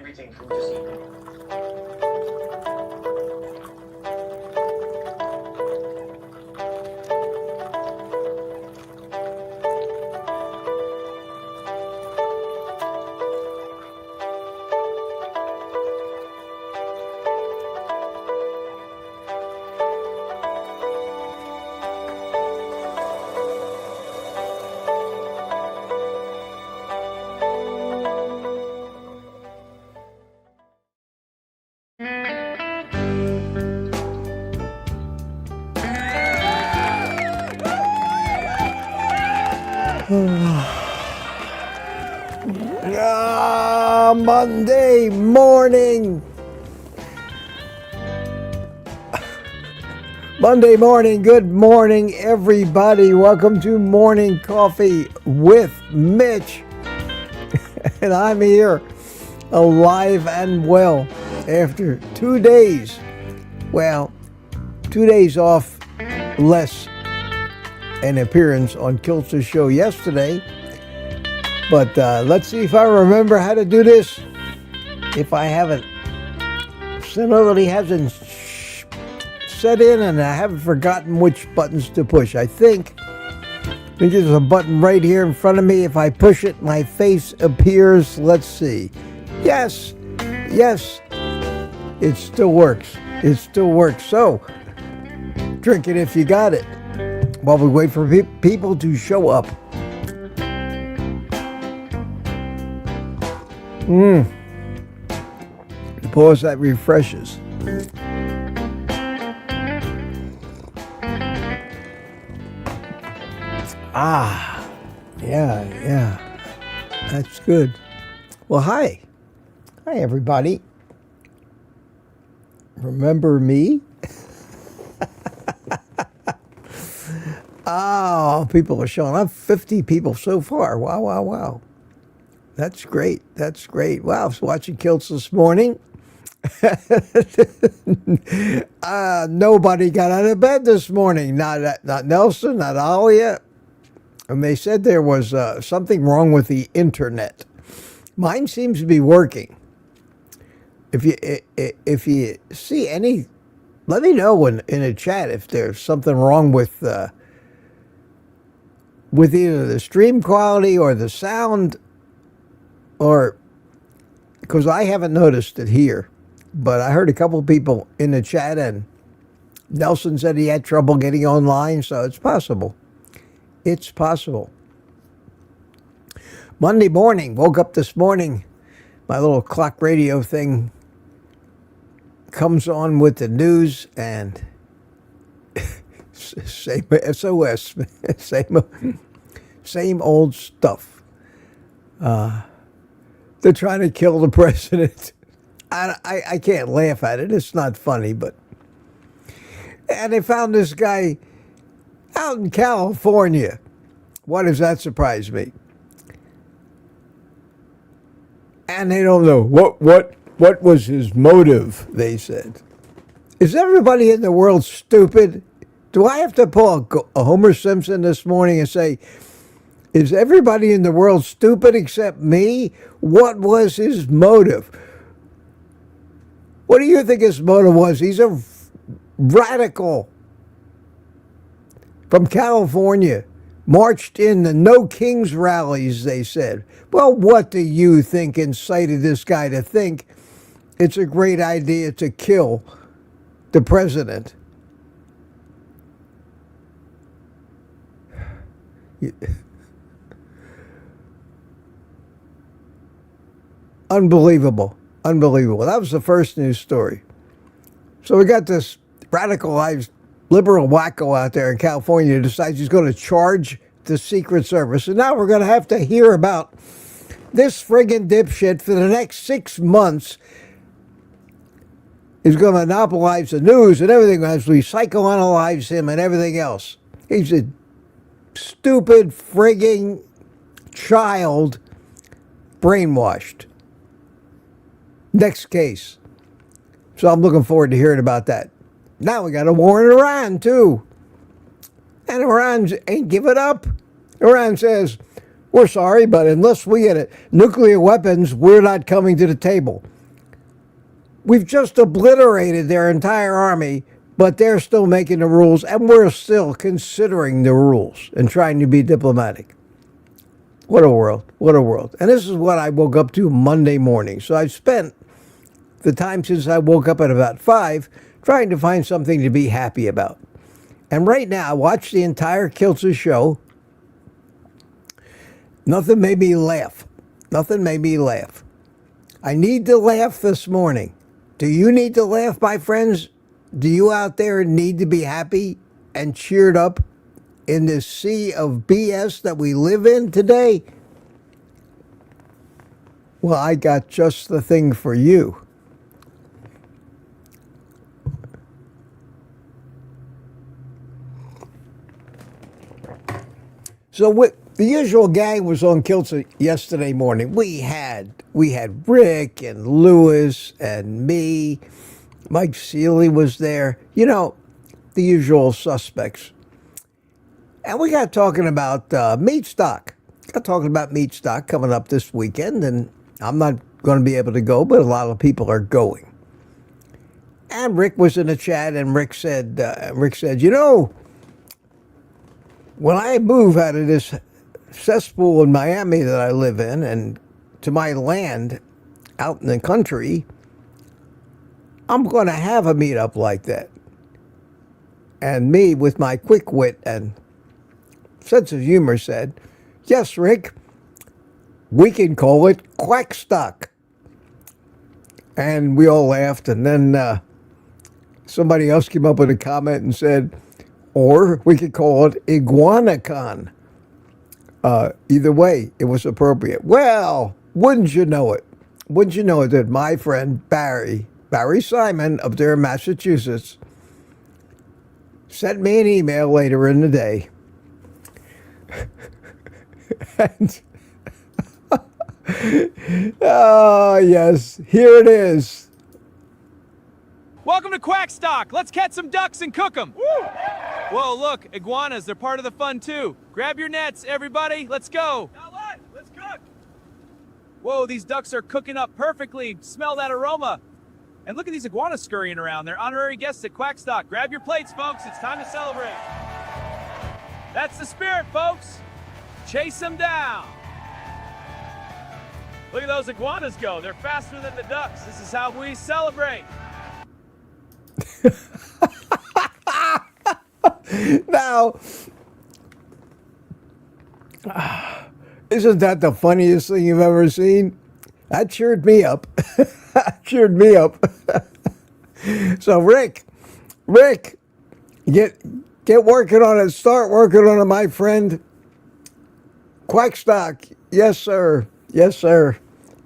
everything from this evening. Monday morning. Monday morning. Good morning, everybody. Welcome to Morning Coffee with Mitch. And I'm here, alive and well, after 2 days. Well, 2 days off, less an appearance on Kilt's show yesterday. But let's see if I remember how to do this. If I haven't, similarly hasn't set in and I haven't forgotten which buttons to push. I think there's a button right here in front of me. If I push it, my face appears. Let's see. Yes, it still works. It still works. So, drink it if you got it, while we wait for people to show up. The pause that refreshes. Yeah. That's good. Well, hi everybody. Remember me? Oh, people are showing up. 50 people so far. Wow. That's great. Wow, I was watching Kilts this morning. Nobody got out of bed this morning. Not Nelson, not Alia. And they said there was something wrong with the internet. Mine seems to be working. If you see any, let me know in the chat if there's something wrong with either the stream quality or the sound. Or, because I haven't noticed it here, but I heard a couple people in the chat, and Nelson said he had trouble getting online, so it's possible. It's possible. Monday morning, woke up this morning, my little clock radio thing comes on with the news, and same SOS, same old stuff. They're trying to kill the president. I can't laugh at it. It's not funny, but... And they found this guy out in California. Why does that surprise me? And they don't know. What was his motive, they said. Is everybody in the world stupid? Do I have to pull a Homer Simpson this morning and say... Is everybody in the world stupid except me? What was his motive? What do you think his motive was? He's a radical from California. Marched in the No Kings rallies, they said. Well, what do you think incited this guy to think it's a great idea to kill the president? Unbelievable. That was the first news story. So we got this radicalized liberal wacko out there in California who decides he's going to charge the Secret Service. And now we're going to have to hear about this friggin' dipshit for the next 6 months. He's going to monopolize the news and everything as we psychoanalyze him and everything else. He's a stupid frigging child brainwashed. Next case. So I'm looking forward to hearing about that. Now we got a war in Iran, too. And Iran ain't give it up. Iran says, we're sorry, but unless we get nuclear weapons, we're not coming to the table. We've just obliterated their entire army, but they're still making the rules, and we're still considering the rules and trying to be diplomatic. What a world. What a world. And this is what I woke up to Monday morning. So I've spent the time since I woke up at about 5 trying to find something to be happy about. And right now, I watched the entire Kiltzer show. Nothing made me laugh. Nothing made me laugh. I need to laugh this morning. Do you need to laugh, my friends? Do you out there need to be happy and cheered up in this sea of BS that we live in today? Well, I got just the thing for you. So the usual gang was on Kiltzer yesterday morning. We had Rick and Lewis and me. Mike Seeley was there. You know, the usual suspects. And we got talking about meat stock. Got talking about meat stock coming up this weekend, and I'm not going to be able to go, but a lot of people are going. And Rick was in the chat, and Rick said, you know, when I move out of this cesspool in Miami that I live in and to my land out in the country, I'm going to have a meetup like that. And me, with my quick wit and sense of humor, said, yes, Rick, we can call it Quackstock. And we all laughed, and then somebody else came up with a comment and said, or we could call it IguanaCon. Either way, it was appropriate. Well, wouldn't you know it? Wouldn't you know it that my friend Barry Simon up there in Massachusetts sent me an email later in the day. And oh, yes, here it is. Welcome to Quackstock. Let's catch some ducks and cook them. Whoa, look, iguanas, they're part of the fun too. Grab your nets, everybody. Let's go. Now what? Let's cook. Whoa, these ducks are cooking up perfectly. Smell that aroma. And look at these iguanas scurrying around. They're honorary guests at Quackstock. Grab your plates, folks. It's time to celebrate. That's the spirit, folks. Chase them down. Look at those iguanas go. They're faster than the ducks. This is how we celebrate. Now, isn't that the funniest thing you've ever seen? That cheered me up. That cheered me up. So Rick, get working on it. Start working on it, my friend. Quackstock, yes sir, yes sir.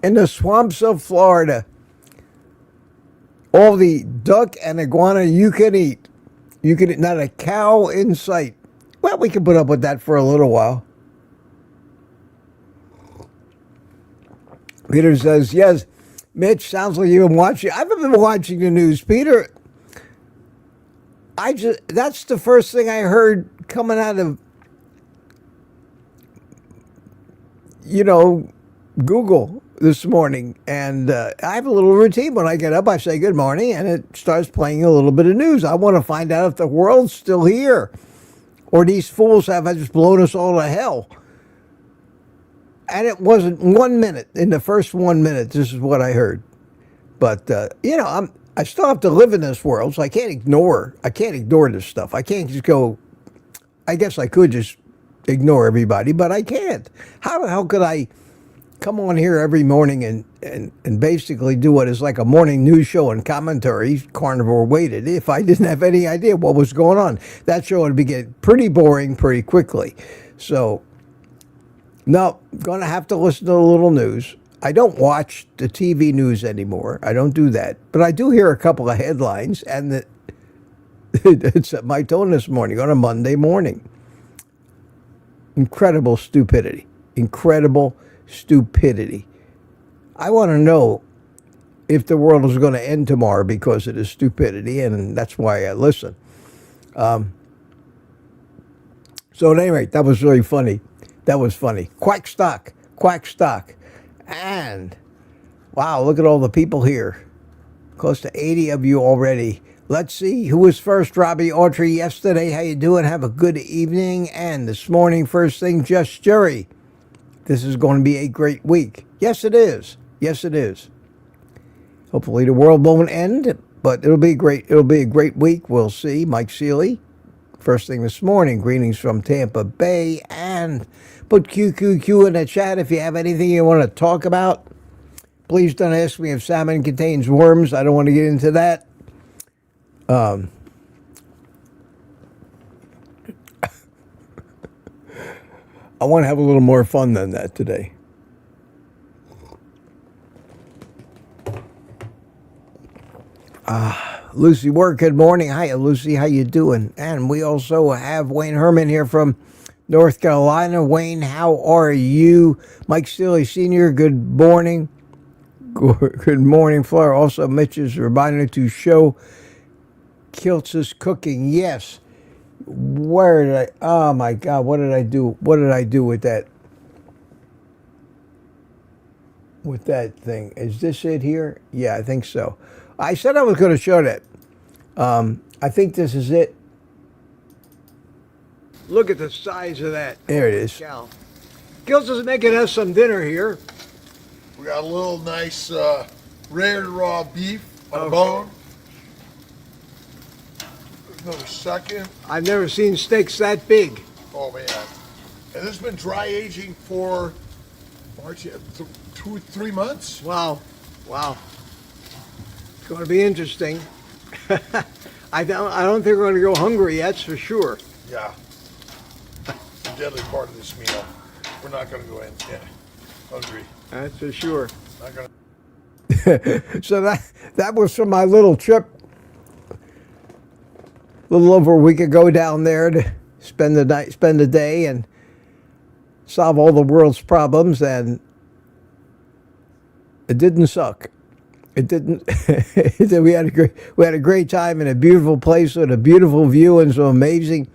In the swamps of Florida, all the duck and iguana you can eat. You can eat, not a cow in sight. Well, we can put up with that for a little while. Peter says, yes, Mitch, sounds like you've been watching. I haven't been watching the news, Peter. That's the first thing I heard coming out of, Google this morning. And I have a little routine. When I get up, I say good morning, and it starts playing a little bit of news. I want to find out if the world's still here, or these fools have just blown us all to hell. And it wasn't 1 minute. In the first 1 minute, this is what I heard. But, I still have to live in this world, so I can't ignore this stuff. I can't just go, I guess I could just ignore everybody, but I can't. How the hell could I come on here every morning and basically do what is like a morning news show and commentary, carnivore weighted, if I didn't have any idea what was going on? That show would get pretty boring pretty quickly. So, no, going to have to listen to a little news. I don't watch the TV news anymore. I don't do that. But I do hear a couple of headlines, and it set my tone this morning on a Monday morning. Incredible stupidity. Incredible stupidity. I want to know if the world is going to end tomorrow because of this stupidity, and that's why I listen. So at any rate, that was really funny. That was funny. Quackstock. And, wow, look at all the people here. Close to 80 of you already. Let's see who was first. Robbie Autry yesterday. How you doing? Have a good evening. And this morning, first thing, Just Jury. This is going to be a great week. Yes, it is. Yes, it is. Hopefully the world won't end, but it'll be great. It'll be a great week. We'll see. Mike Seeley, first thing this morning. Greetings from Tampa Bay. And put QQQ in the chat if you have anything you want to talk about. Please don't ask me if salmon contains worms. I don't want to get into that. I want to have a little more fun than that today. Lucy Work, good morning. Hi, Lucy. How you doing? And we also have Wayne Herman here from North Carolina. Wayne, how are you? Mike Steele Sr., good morning. Good morning, Flora. Also, Mitch is reminding to show Kiltz's cooking. Yes. Where did I? Oh my God! What did I do? What did I do with that? With that thing? Is this it here? Yeah, I think so. I said I was going to show that. I think this is it. Look at the size of that. There it is. Kiltz is making us some dinner here. We got a little nice rare raw beef on a bone. Another second. I've never seen steaks that big. Oh man. And this has been dry aging for March, 2-3 months. Wow. Wow. It's going to be interesting. I don't think we're going to go hungry, that's for sure. Yeah. The deadly part of this meal. We're not going to go in hungry. That's for sure. Not gonna... So that was from my little trip a little over a week ago down there to spend the day and solve all the world's problems, and it didn't suck. It didn't. We had a great time in a beautiful place with a beautiful view and some amazing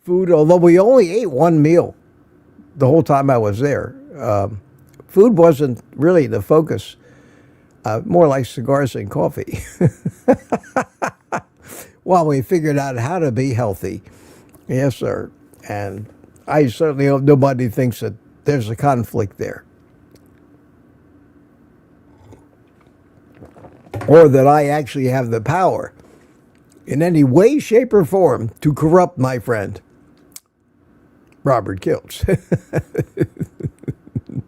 food. Although we only ate one meal the whole time I was there. Food wasn't really the focus. More like cigars and coffee. While we figured out how to be healthy. Yes, sir. And I certainly hope nobody thinks that there's a conflict there. Or that I actually have the power in any way, shape, or form to corrupt my friend, Robert Kiltz.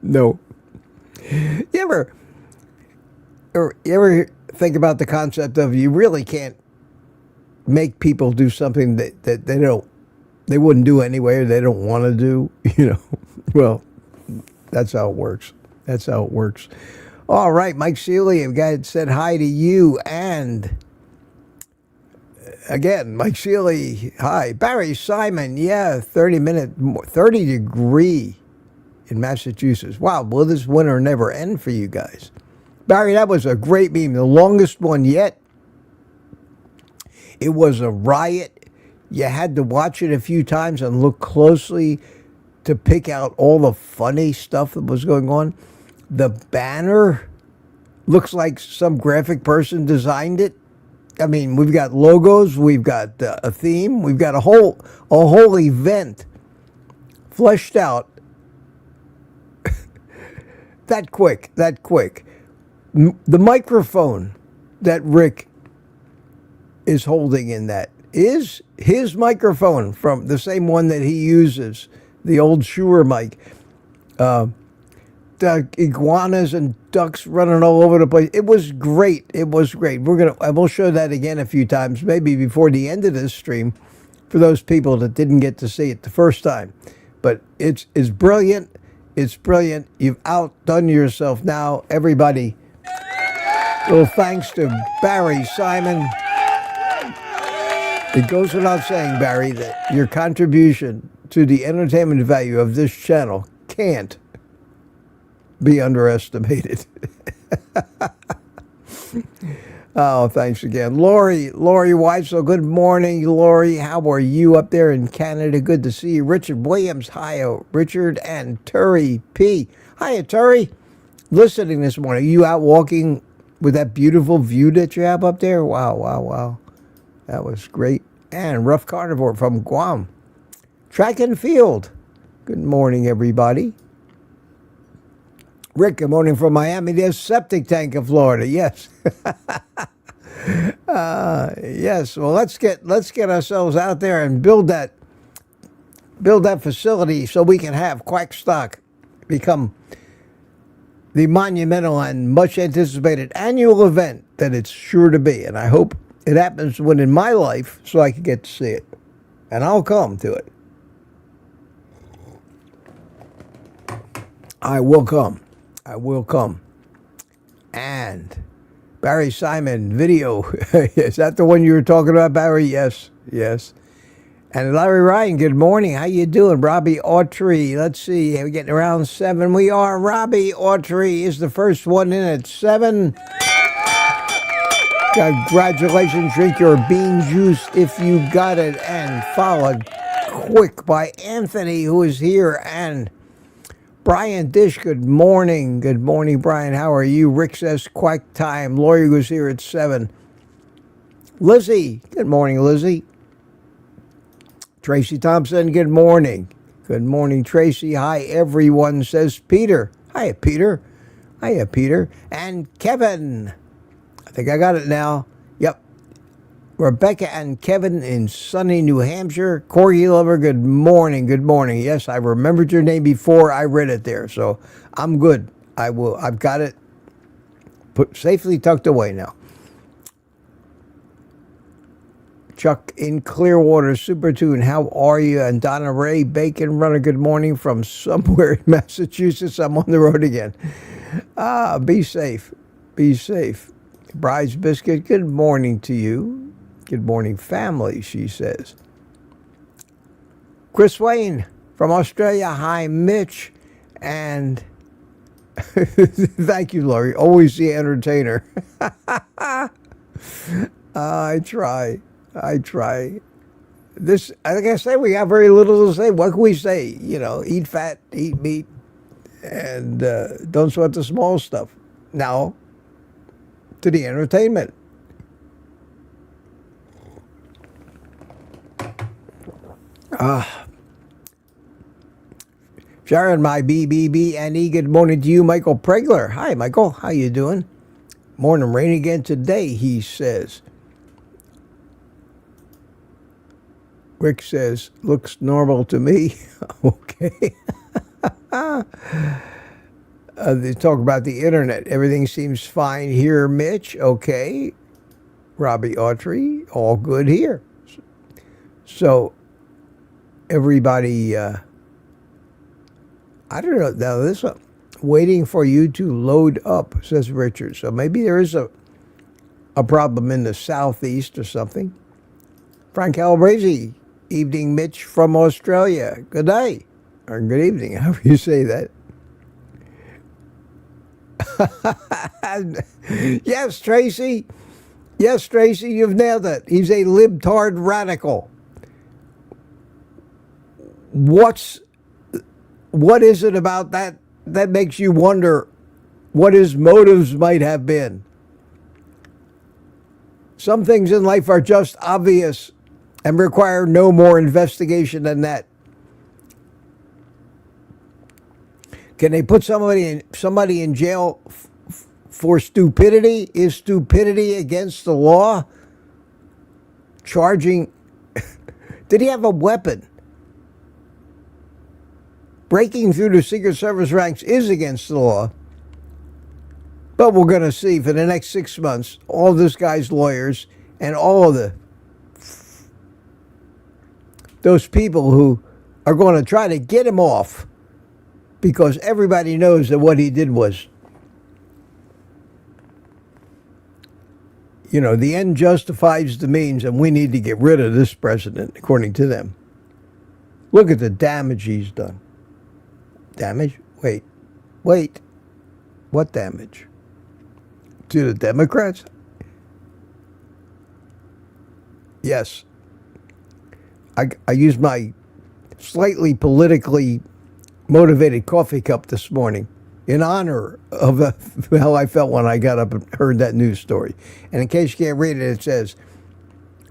No. You ever think about the concept of you really can't make people do something that they wouldn't do anyway, or they don't want to do, Well, that's how it works. That's how it works. All right, Mike Seeley, a guy that said hi to you, and again, Mike Seeley, hi. Barry Simon, 30 degree in Massachusetts. Wow, will this winter never end for you guys? Barry, that was a great meme, the longest one yet. It was a riot. You had to watch it a few times and look closely to pick out all the funny stuff that was going on. The banner looks like some graphic person designed it. I mean, we've got logos, we've got a theme, we've got a whole event fleshed out that quick. The microphone that Rick is holding in that is his microphone, from the same one that he uses, the old Shure mic. The iguanas and ducks running all over the place. It was great. It was great. We'll show that again a few times, maybe before the end of this stream, for those people that didn't get to see it the first time. But it's brilliant. It's brilliant. You've outdone yourself now, everybody. Little thanks to Barry Simon. It goes without saying, Barry, that your contribution to the entertainment value of this channel can't be underestimated. Oh, thanks again. Lori Weitzel, good morning, Lori. How are you up there in Canada? Good to see you. Richard Williams, hi, Richard, and Turi P. Hiya, Turi. Listening this morning. You out walking with that beautiful view that you have up there. Wow, wow, wow. That was great. And Rough Carnivore from Guam. Track and Field. Good morning, everybody. Rick, good morning from Miami. There's septic tank in Florida. Yes. Yes. Well, let's get ourselves out there and build that facility so we can have Quackstock become the monumental and much anticipated annual event that it's sure to be. And I hope it happens within my life so I can get to see it. And I'll come to it. I will come. I will come. And Barry Simon video. Is that the one you were talking about, Barry? Yes. Yes. And Larry Ryan, good morning. How you doing? Robbie Autry. Let's see. We're getting around 7. We are. Robbie Autry is the first one in at 7. Congratulations. Drink your bean juice if you got it. And followed quick by Anthony, who is here. And Brian Dish, good morning. Good morning, Brian. How are you? Rick says quack time. Lori was here at 7. Lizzie. Good morning, Lizzie. Tracy Thompson, good morning. Good morning, Tracy. Hi, everyone, says Peter. Hiya, Peter. Hiya, Peter. And Kevin. I think I got it now. Yep. Rebecca and Kevin in sunny New Hampshire. Corgi Lover, good morning. Good morning. Yes, I remembered your name before I read it there, so I'm good. I've got it safely tucked away now. Chuck in Clearwater, Super Tune, how are you? And Donna Ray Bacon Runner, good morning from somewhere in Massachusetts. I'm on the road again. Be safe. Be safe. Bride's Biscuit, good morning to you. Good morning, family, she says. Chris Wayne from Australia, hi, Mitch. And thank you, Laurie. Always the entertainer. I try. This, like I say, we have very little to say. What can we say? You know, eat fat, eat meat, and don't sweat the small stuff. Now, to the entertainment. Sharon, my BBB&E, good morning to you. Michael Pregler. Hi, Michael. How you doing? Morning rain again today, he says. Rick says, looks normal to me. Okay. They talk about the internet. Everything seems fine here, Mitch. Okay. Robbie Autry, all good here. So, everybody, I don't know. Now, this one, waiting for you to load up, says Richard. So maybe there is a problem in the southeast or something. Frank Albrazy. Evening, Mitch from Australia. Good day. Or good evening, however you say that. Yes, Tracy. Yes, Tracy, you've nailed it. He's a libtard radical. What is it about that makes you wonder what his motives might have been? Some things in life are just obvious and require no more investigation than that. Can they put somebody in jail for stupidity? Is stupidity against the law? Charging? Did he have a weapon? Breaking through the Secret Service ranks is against the law. But we're going to see for the next 6 months, all this guy's lawyers and all of those people who are going to try to get him off, because everybody knows that what he did was, you know, the end justifies the means, and we need to get rid of this president, according to them. Look at the damage he's done. Damage? Wait. What damage? To the Democrats? Yes. I used my slightly politically motivated coffee cup this morning in honor of how I felt when I got up and heard that news story. And in case you can't read it, it says,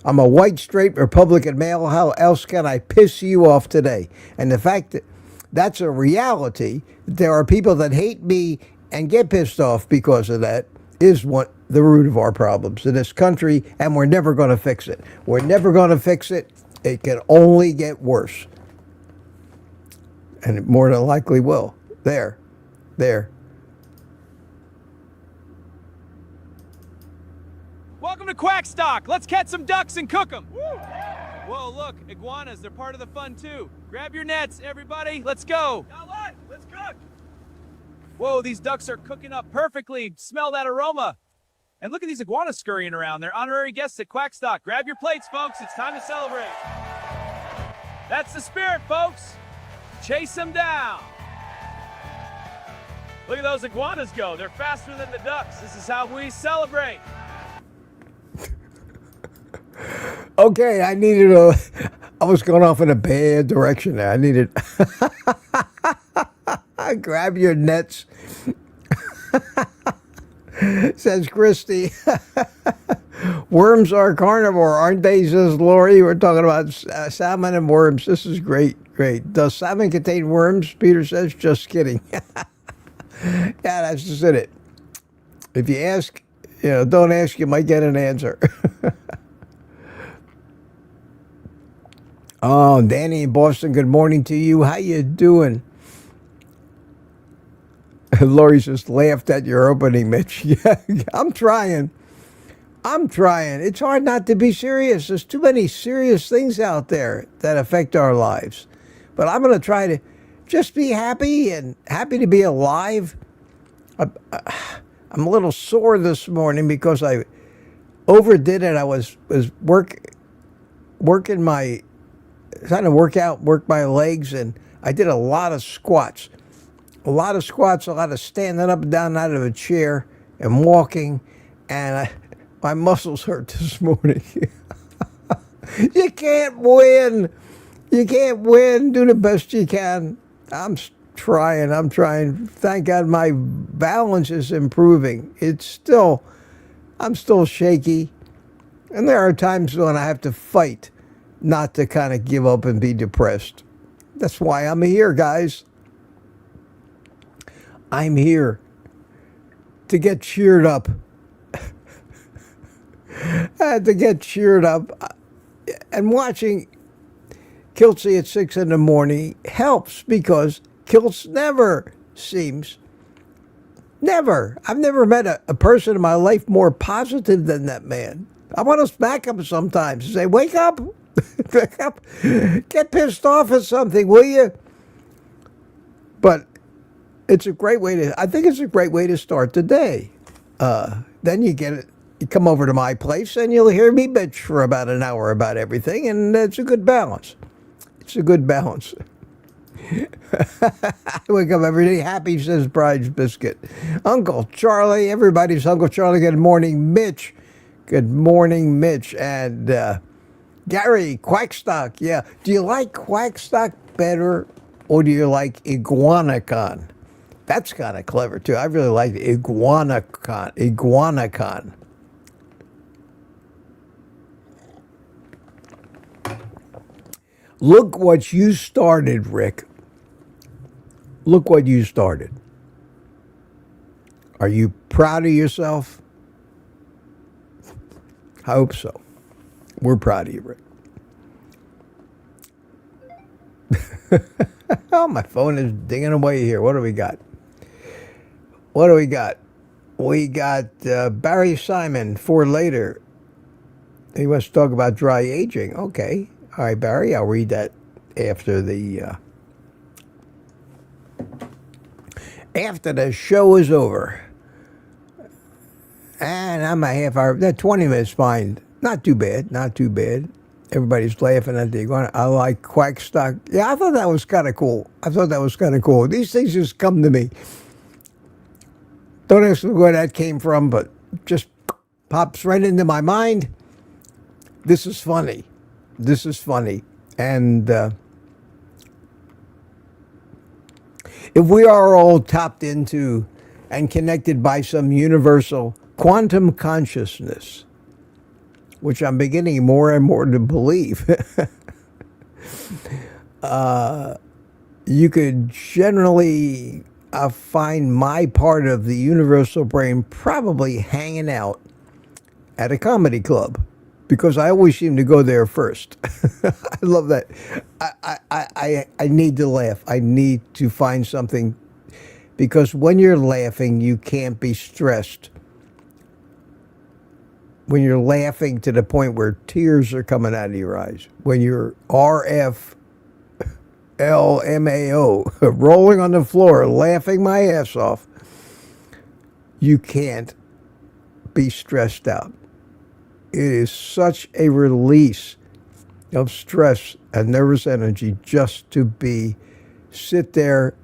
I'm a white, straight Republican male. How else can I piss you off today? And the fact that that's a reality, there are people that hate me and get pissed off because of that, is what the root of our problems in this country, and we're never going to fix it. We're never going to fix it. It can only get worse. And it more than likely will. There. Welcome to Quackstock. Let's catch some ducks and cook them. Whoa, look, iguanas, they're part of the fun too. Grab your nets, everybody. Let's go. Now what? Let's cook. Whoa, these ducks are cooking up perfectly. Smell that aroma. And look at these iguanas scurrying around. They're honorary guests at Quackstock. Grab your plates, folks. It's time to celebrate. That's the spirit, folks. Chase them down. Look at those iguanas go. They're faster than the ducks. This is how we celebrate. Okay, I was going off in a bad direction there. I needed, grab your nets, says Christy. Worms are carnivore, aren't they, says Lori. We're talking about salmon and worms. This is great. Does salmon contain worms? Peter says, just kidding. Yeah, that's just it. If you ask, don't ask, you might get an answer. Oh, Danny in Boston, good morning to you. How you doing? Lori just laughed at your opening, Mitch. Yeah, I'm trying. It's hard not to be serious. There's too many serious things out there that affect our lives. But I'm going to try to just be happy and happy to be alive. I'm a little sore this morning because I overdid it. I was working my, trying to work my legs, and I did a lot of squats. A lot of standing up and down out of a chair and walking, and my muscles hurt this morning. You can't win. Do the best you can. I'm trying. Thank God my balance is improving. I'm still shaky. And there are times when I have to fight not to kind of give up and be depressed. That's why I'm here, guys. I'm here to get cheered up. And watching Kiltsy at 6 in the morning helps, because Kilts I've never met a person in my life more positive than that man. I want to smack him sometimes and say, wake up, wake up, get pissed off at something, will you? But I think it's a great way to start the day. Then you come over to my place and you'll hear me bitch for about an hour about everything, and it's a good balance. I wake up every day happy, says Bride's Biscuit. Uncle Charlie, everybody's Uncle Charlie. Good morning, Mitch. And Gary, Quackstock. Yeah. Do you like Quackstock better, or do you like IguanaCon? That's kind of clever, too. I really like IguanaCon. Look what you started, Rick. Look what you started. Are you proud of yourself? I hope so. We're proud of you, Rick. Oh, my phone is dinging away here. What do we got? We got Barry Simon for later. He wants to talk about dry aging. Okay. All right, Barry, I'll read that after the show is over. And I'm a half hour, that 20 minutes fine. Not too bad. Everybody's laughing at the iguana. I like Quackstock. Yeah, I thought that was kind of cool. These things just come to me. Don't ask me where that came from, but just pops right into my mind. This is funny. And If we are all tapped into and connected by some universal quantum consciousness, which I'm beginning more and more to believe, you could generally find my part of the universal brain probably hanging out at a comedy club, because I always seem to go there first. I love that. I need to laugh. I need to find something, because when you're laughing, you can't be stressed. When you're laughing to the point where tears are coming out of your eyes, when you're RFLMAO, rolling on the floor, laughing my ass off, you can't be stressed out. It is such a release of stress and nervous energy just to sit there,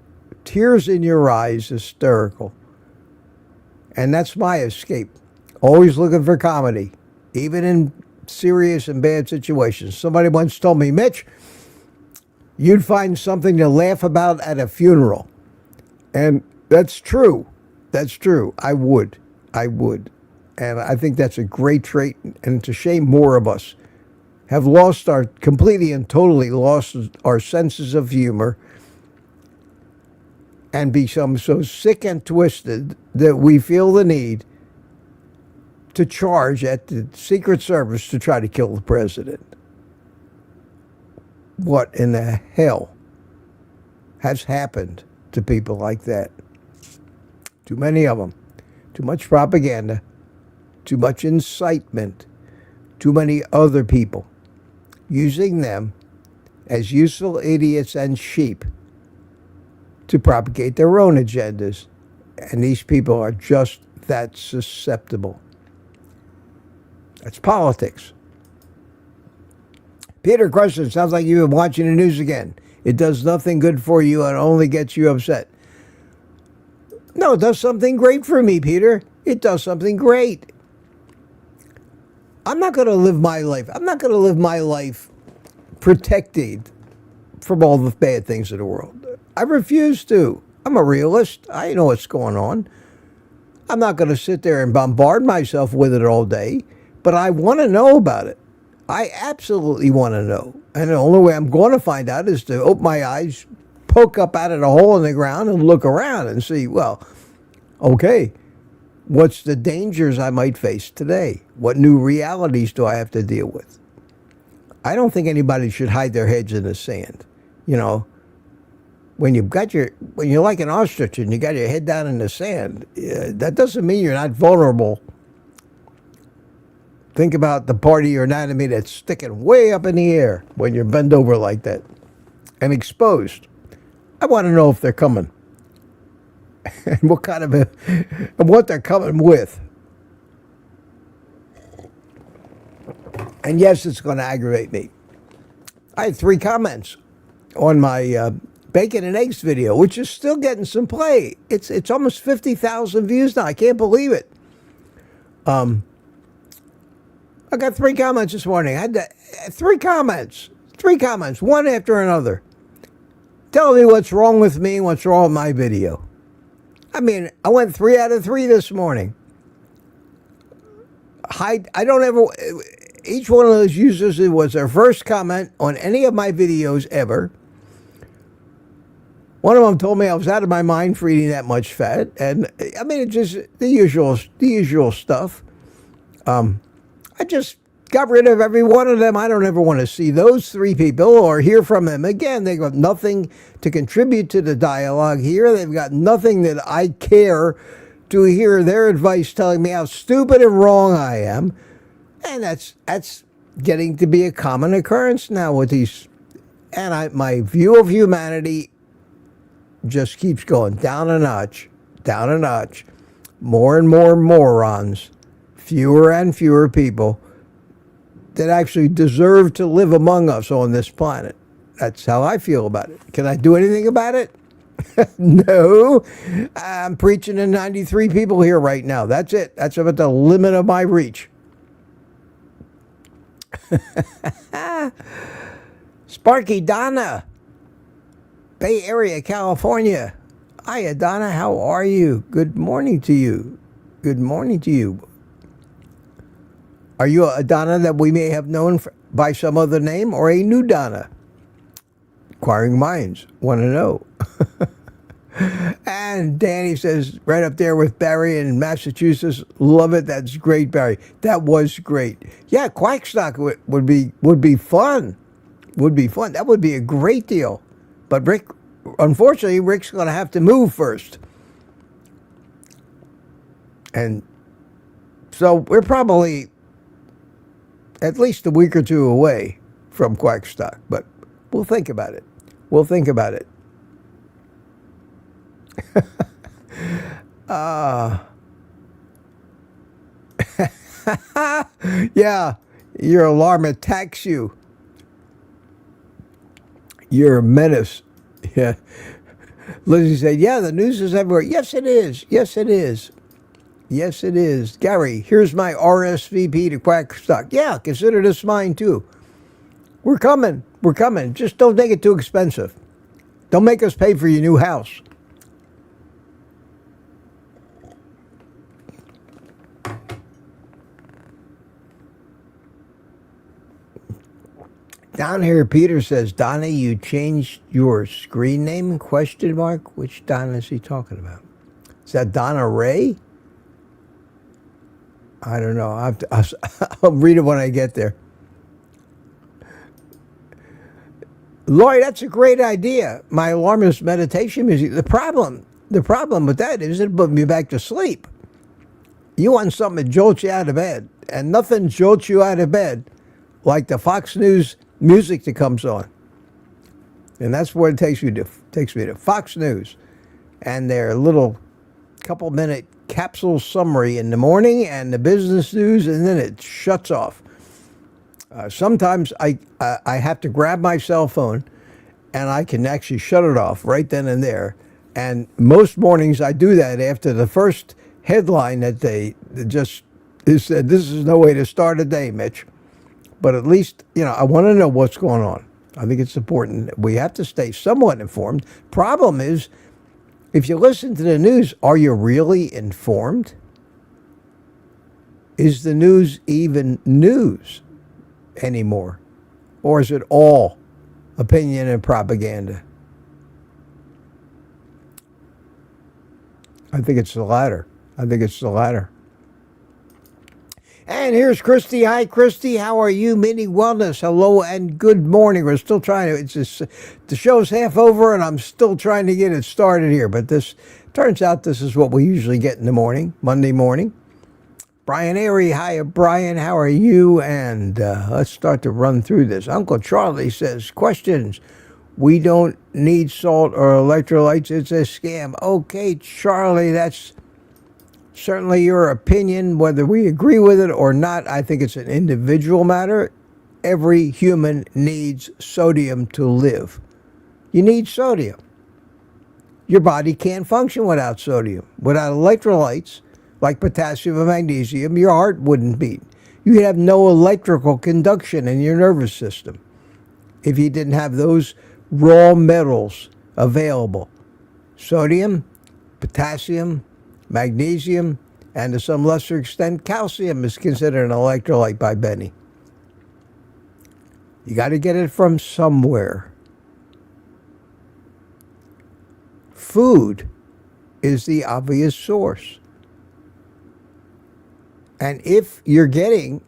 tears in your eyes, hysterical. And that's my escape. Always looking for comedy, even in serious and bad situations. Somebody once told me, Mitch, you'd find something to laugh about at a funeral. And that's true. That's true. I would. And I think that's a great trait, and it's a shame more of us have completely and totally lost our senses of humor and become so sick and twisted that we feel the need to charge at the Secret Service to try to kill the president. What in the hell has happened to people like that? Too many of them. Too much propaganda. Too much incitement. Too many other people using them as useful idiots and sheep to propagate their own agendas. And these people are just that susceptible. That's politics. Peter Crescent, sounds like you've been watching the news again. It does nothing good for you and only gets you upset. No, it does something great for me, Peter. It does something great. I'm not going to live my life. I'm not going to live my life protected from all the bad things in the world. I refuse to. I'm a realist. I know what's going on. I'm not going to sit there and bombard myself with it all day. But I want to know about it. I absolutely want to know. And the only way I'm going to find out is to open my eyes, poke up out of the hole in the ground, and look around and see, well, okay, what's the dangers I might face today? What new realities do I have to deal with? I don't think anybody should hide their heads in the sand. You know, when you're like an ostrich and you got your head down in the sand, that doesn't mean you're not vulnerable. Think about the part of your anatomy that's sticking way up in the air when you're bent over like that and exposed. I want to know if they're coming and what they're coming with. And yes, it's going to aggravate me. I had 3 comments on my bacon and eggs video, which is still getting some play. It's almost 50,000 views now. I can't believe it. I got 3 comments this morning. I had 3 comments, one after another, telling me what's wrong with me and what's wrong with my video. I mean, I went 3 out of 3 this morning. I don't ever, each one of those users, it was their first comment on any of my videos ever. One of them told me I was out of my mind for eating that much fat. And I mean, it's just the usual stuff. I just got rid of every one of them. I don't ever want to see those 3 people or hear from them again. They've got nothing to contribute to the dialogue here. They've got nothing that I care to hear their advice telling me how stupid and wrong I am. And that's getting to be a common occurrence now with these. And my view of humanity just keeps going down a notch, more and more morons. Fewer and fewer people that actually deserve to live among us on this planet. That's how I feel about it. Can I do anything about it? No. I'm preaching to 93 people here right now. That's it. That's about the limit of my reach. Sparky Donna, Bay Area, California. Hi, Donna. How are you? Good morning to you. Good morning to you. Are you a Donna that we may have known by some other name or a new Donna? Inquiring minds want to know. And Danny says, right up there with Barry in Massachusetts, love it. That's great, Barry. That was great. Yeah, Quackstock would be fun. Would be fun. That would be a great deal. But unfortunately, Rick's going to have to move first. And so we're probably at least a week or two away from Quackstock. But we'll think about it. We'll think about it. Yeah, your alarm attacks you. You're a menace. Yeah. Lizzie said, yeah, the news is everywhere. Yes, it is. Yes, it is. Yes, it is. Gary, here's my RSVP to Quackstock. Yeah, consider this mine too. We're coming. We're coming. Just don't make it too expensive. Don't make us pay for your new house. Down here, Peter says, Donna, you changed your screen name? Question mark. Which Donna is he talking about? Is that Donna Ray? I don't know. I'll read it when I get there. Lloyd, that's a great idea. My alarm is meditation music. The problem with that is it put me back to sleep. You want something that jolts you out of bed, and nothing jolts you out of bed like the Fox News music that comes on. And that's what it takes me to Fox News and their little couple-minute capsule summary in the morning and the business news, and then it shuts off. Sometimes I have to grab my cell phone and I can actually shut it off right then and there. And most mornings I do that after the first headline that they just said, this is no way to start a day, Mitch. But at least, I want to know what's going on. I think it's important. We have to stay somewhat informed. Problem is, if you listen to the news, are you really informed? Is the news even news anymore? Or is it all opinion and propaganda? I think it's the latter. And here's Christy. Hi, Christy. How are you? Mini Wellness. Hello and good morning. We're still trying to, the show's half over and I'm still trying to get it started here. But this turns out this is what we usually get in the morning, Monday morning. Brian Airy. Hi, Brian. How are you? And let's start to run through this. Uncle Charlie says, questions. We don't need salt or electrolytes. It's a scam. Okay, Charlie, that's certainly your opinion, whether we agree with it or not. I think it's an individual matter. Every human needs sodium to live. You need sodium. Your body can't function without sodium. Without electrolytes, like potassium and magnesium, your heart wouldn't beat. You'd have no electrical conduction in your nervous system if you didn't have those raw metals available. Sodium, potassium, magnesium, and to some lesser extent, calcium is considered an electrolyte by Benny. You got to get it from somewhere. Food is the obvious source. And if you're getting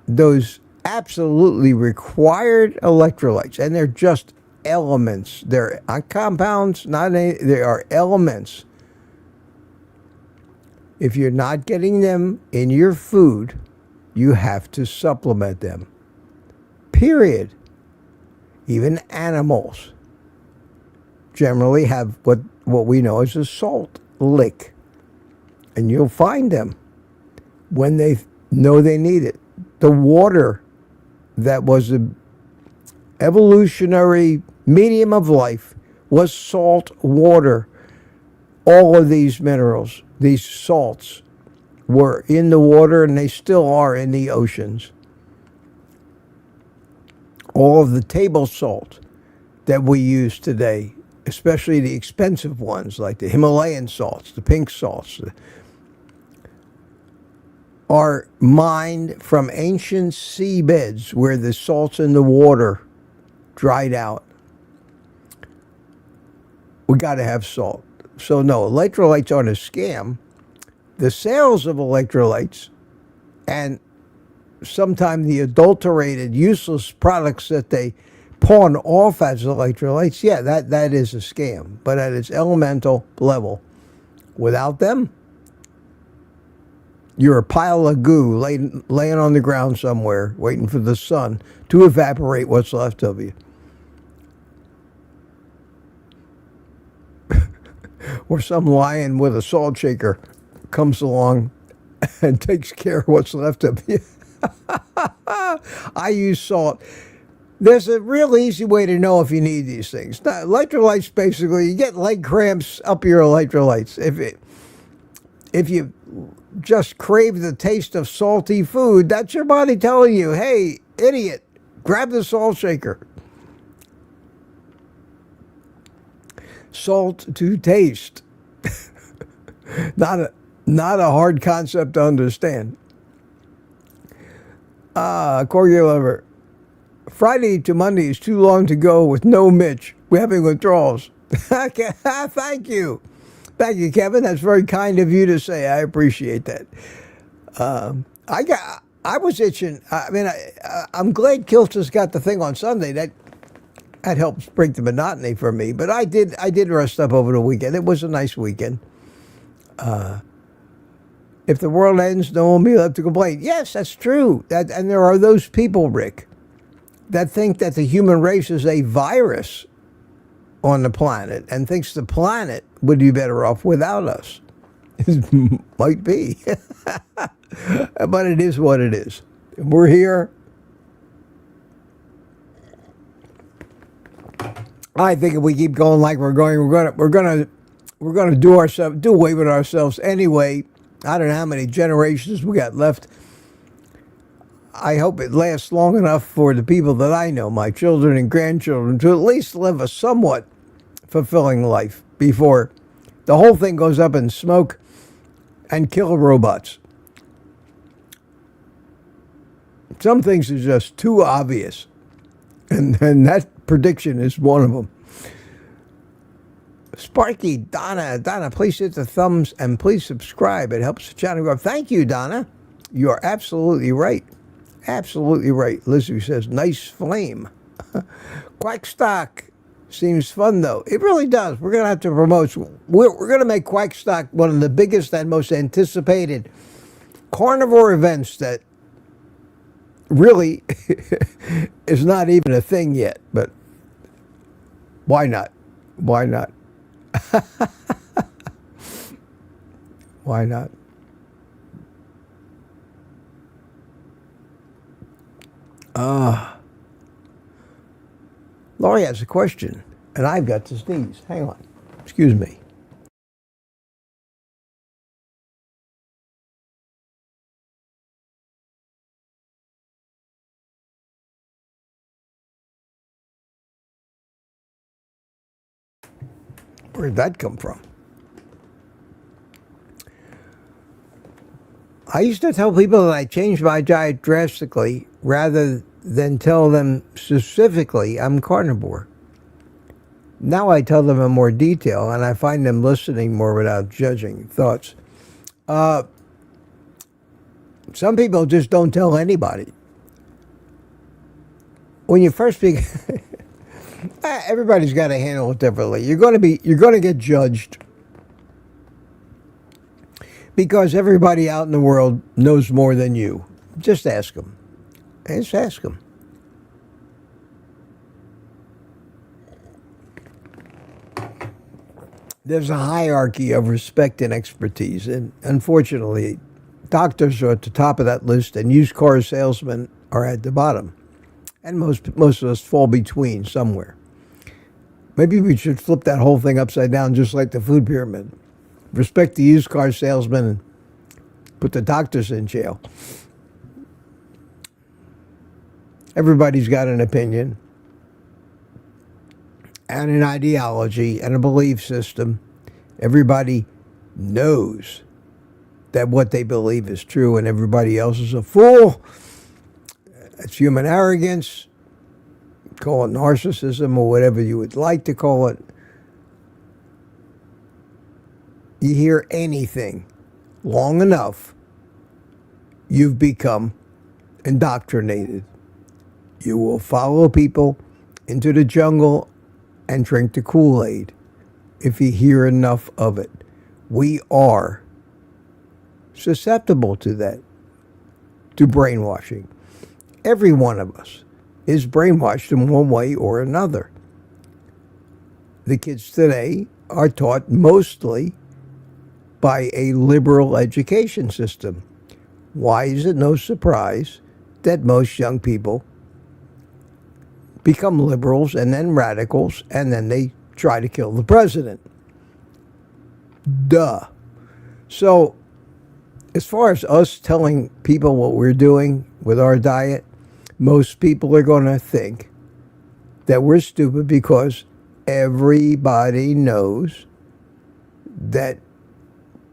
those absolutely required electrolytes, and they're just elements, they're not compounds, they are elements. If you're not getting them in your food, you have to supplement them. Period. Even animals generally have what we know as a salt lick. And you'll find them when they know they need it. The water that was an evolutionary medium of life was salt water. All of these minerals, these salts, were in the water, and they still are in the oceans. All of the table salt that we use today especially the expensive ones like the Himalayan salts, the pink salts, are mined from ancient seabeds where the salts in the water dried out. We got to have salt. So no, electrolytes aren't a scam. The sales of electrolytes and sometimes the adulterated, useless products that they pawn off as electrolytes, yeah, that is a scam. But at its elemental level, without them, you're a pile of goo laying on the ground somewhere, waiting for the sun to evaporate what's left of you. Or some lion with a salt shaker comes along and takes care of what's left of you. I use salt. There's a real easy way to know if you need these things. Now, electrolytes, basically, you get leg cramps up your electrolytes. If you just crave the taste of salty food, that's your body telling you, hey, idiot, grab the salt shaker. Salt to taste. Not a hard concept to understand. Corgi Lover. Friday to Monday is too long to go with no Mitch. We're having withdrawals. Thank you. Thank you, Kevin. That's very kind of you to say. I appreciate that. I was itching. I mean, I'm glad Kilster's got the thing on Sunday. That helps break the monotony for me. But I did rest up over the weekend. It was a nice weekend. If the world ends, no one will be left to complain. Yes, that's true. And there are those people, Rick, that think that the human race is a virus on the planet and thinks the planet would be better off without us. It might be. But it is what it is. We're here. I think if we keep going like we're going, we're gonna do away with ourselves anyway. I don't know how many generations we got left. I hope it lasts long enough for the people that I know, my children and grandchildren, to at least live a somewhat fulfilling life before the whole thing goes up in smoke and kill robots. Some things are just too obvious, and that prediction is one of them. Sparky, Donna, please hit the thumbs and please subscribe. It helps the channel grow. Thank you, Donna. You are absolutely right. Absolutely right. Lizzie says, nice flame. Quackstock seems fun, though. It really does. We're going to have to promote. We're going to make Quackstock one of the biggest and most anticipated carnivore events that really is not even a thing yet. But why not? Why not? Why not? Laurie has a question, and I've got to sneeze. Hang on. Excuse me. Where'd that come from? I used to tell people that I changed my diet drastically rather than tell them specifically I'm carnivore. Now I tell them in more detail, and I find them listening more without judging. Thoughts? Some people just don't tell anybody. When you first begin, everybody's got to handle it differently. You're going to get judged because everybody out in the world knows more than you. Just ask them. Just ask them. There's a hierarchy of respect and expertise, and unfortunately, doctors are at the top of that list, and used car salesmen are at the bottom, and most of us fall between somewhere. Maybe we should flip that whole thing upside down, just like the food pyramid. Respect the used car salesman and put the doctors in jail. Everybody's got an opinion. and an ideology and a belief system. Everybody knows that what they believe is true and everybody else is a fool. It's human arrogance. Call it narcissism or whatever you would like to call it. You hear anything long enough, you've become indoctrinated. You will follow people into the jungle and drink the Kool-Aid if you hear enough of it. We are susceptible to that, to brainwashing. Every one of us is brainwashed in one way or another. The kids today are taught mostly by a liberal education system. Why is it no surprise that most young people become liberals and then radicals and then they try to kill the president? Duh. So, as far as us telling people what we're doing with our diet, most people are going to think that we're stupid because everybody knows that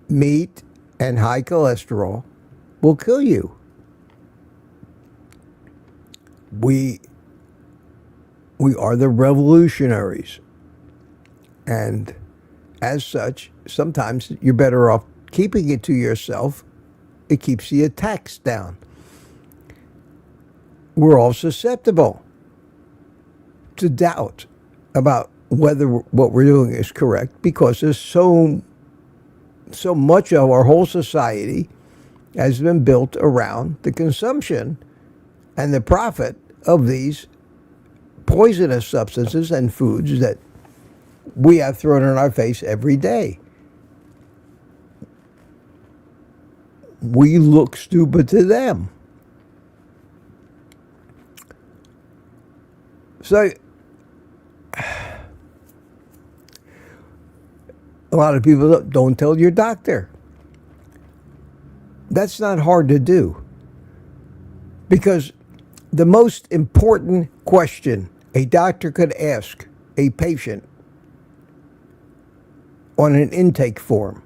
meat and high cholesterol will kill you. We are the revolutionaries. And as such, sometimes you're better off keeping it to yourself. It keeps the attacks down. We're all susceptible to doubt about whether what we're doing is correct because there's so much of our whole society has been built around the consumption and the profit of these poisonous substances and foods that we have thrown in our face every day. We look stupid to them. So, a lot of people don't tell your doctor. That's not hard to do. Because the most important question a doctor could ask a patient on an intake form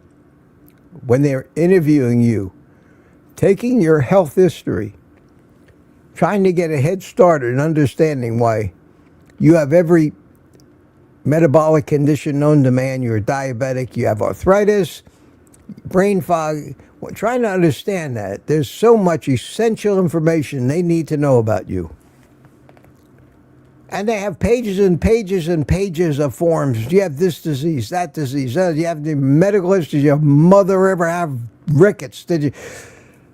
when they're interviewing you, taking your health history, trying to get a head start in understanding why you have every metabolic condition known to man, you're diabetic, you have arthritis, brain fog. Trying to understand that. There's so much essential information they need to know about you. And they have pages and pages and pages of forms. Do you have this disease, that disease? Do you have the medical history? Did your mother ever have rickets? Did you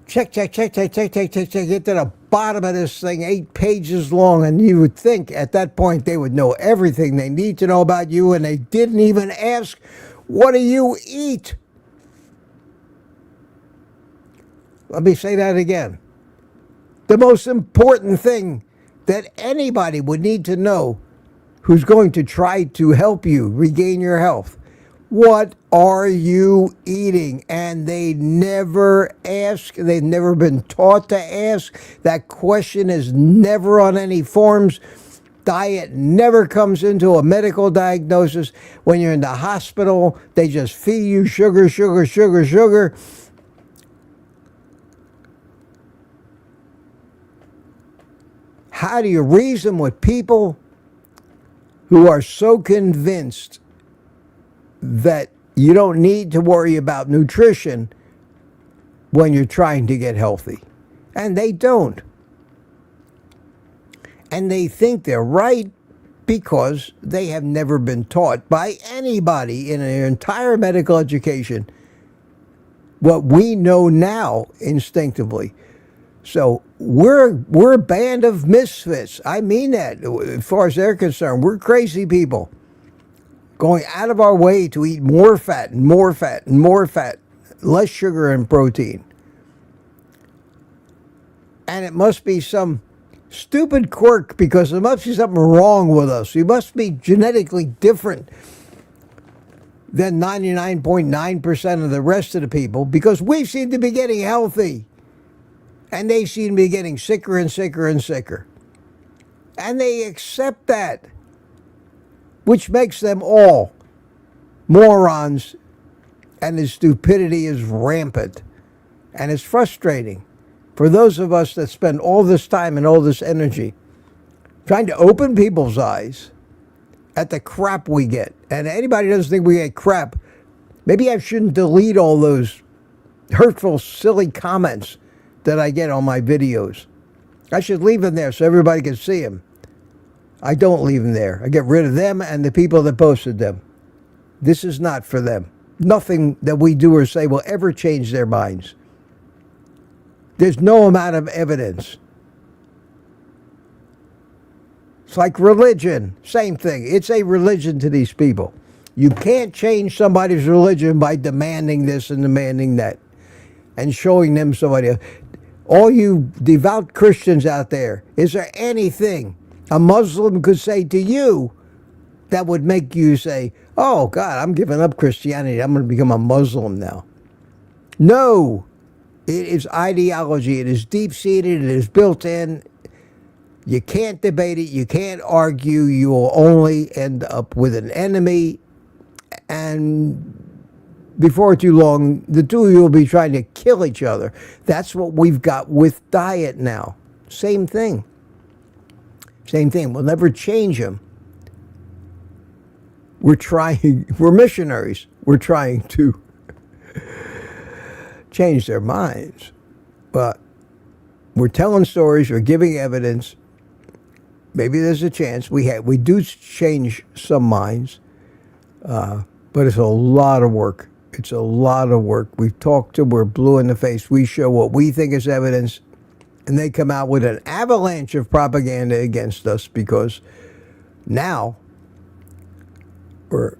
check, get to the bottom of this thing, 8 pages long, and you would think at that point they would know everything they need to know about you, and they didn't even ask, what do you eat? Let me say that again. The most important thing that anybody would need to know who's going to try to help you regain your health. What are you eating? And they never ask. They've never been taught to ask. That question is never on any forms. Diet never comes into a medical diagnosis. When you're in the hospital, they just feed you sugar, sugar, sugar, sugar. How do you reason with people who are so convinced that you don't need to worry about nutrition when you're trying to get healthy? And they don't. And they think they're right because they have never been taught by anybody in their entire medical education what we know now instinctively. So we're a band of misfits. I mean that. As far as they're concerned, we're crazy people going out of our way to eat more fat and more fat and more fat, less sugar and protein. And it must be some stupid quirk because there must be something wrong with us. We must be genetically different than 99.9% of the rest of the people because we seem to be getting healthy. And they seem to be getting sicker and sicker and sicker. And they accept that. which makes them all morons, and the stupidity is rampant. And it's frustrating for those of us that spend all this time and all this energy trying to open people's eyes at the crap we get. And anybody who doesn't think we get crap, maybe I shouldn't delete all those hurtful, silly comments that I get on my videos. I should leave them there so everybody can see them. I don't leave them there. I get rid of them and the people that posted them. This is not for them. Nothing that we do or say will ever change their minds. There's no amount of evidence. It's like religion. Same thing. It's a religion to these people. You can't change somebody's religion by demanding this and demanding that and showing them somebody else. All you devout Christians out there, is there anything a Muslim could say to you that would make you say, oh, God, I'm giving up Christianity. I'm going to become a Muslim now? No. It is ideology. It is deep-seated. It is built in. You can't debate it. You can't argue. You will only end up with an enemy. And before too long, the two of you will be trying to kill each other. That's what we've got with diet now. Same thing. Same thing. We'll never change them. We're missionaries. We're trying to change their minds. But we're telling stories, we're giving evidence. Maybe there's a chance we do change some minds, but it's a lot of work. It's a lot of work. We've talked to them, we're blue in the face. We show what we think is evidence, and they come out with an avalanche of propaganda against us because now we're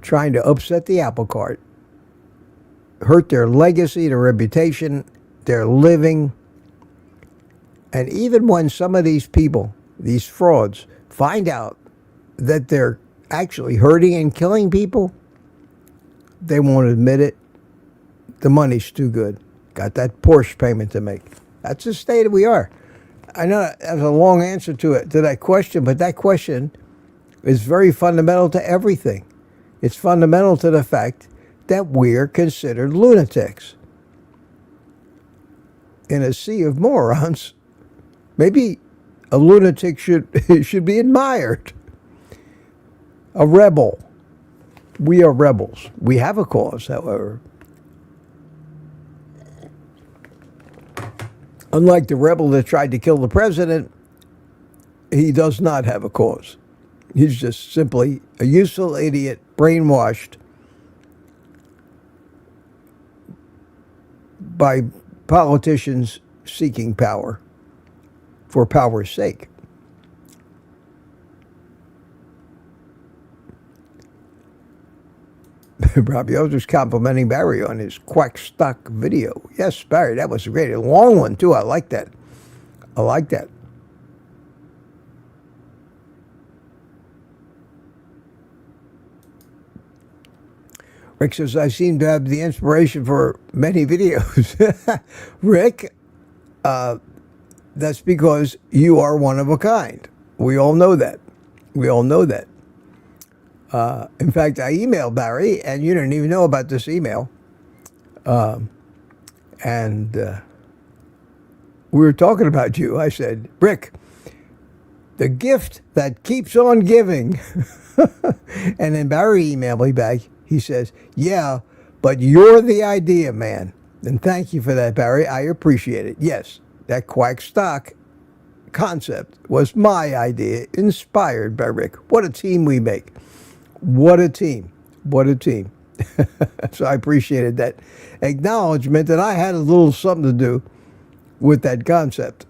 trying to upset the apple cart, hurt their legacy, their reputation, their living. And even when some of these people, these frauds, find out that they're actually hurting and killing people, they won't admit it. The money's too good. Got that Porsche payment to make. That's the state we are. I know that was a long answer to that question, but that question is very fundamental to everything. It's fundamental to the fact that we're considered lunatics. In a sea of morons, maybe a lunatic should be admired. A rebel. We are rebels. We have a cause, however. Unlike the rebel that tried to kill the president, he does not have a cause. He's just simply a useful idiot, brainwashed by politicians seeking power for power's sake. Robbie, I was just complimenting Barry on his Quackstock video. Yes, Barry, that was great. A long one, too. I like that. I like that. Rick says, I seem to have the inspiration for many videos. Rick, that's because you are one of a kind. We all know that. We all know that. In fact, I emailed Barry, and you didn't even know about this email. And we were talking about you. I said, Rick, the gift that keeps on giving. And then Barry emailed me back. He says, yeah, but you're the idea, man. And thank you for that, Barry. I appreciate it. Yes, that Quackstock concept was my idea, inspired by Rick. What a team we make. What a team. What a team. So I appreciated that acknowledgement that I had a little something to do with that concept.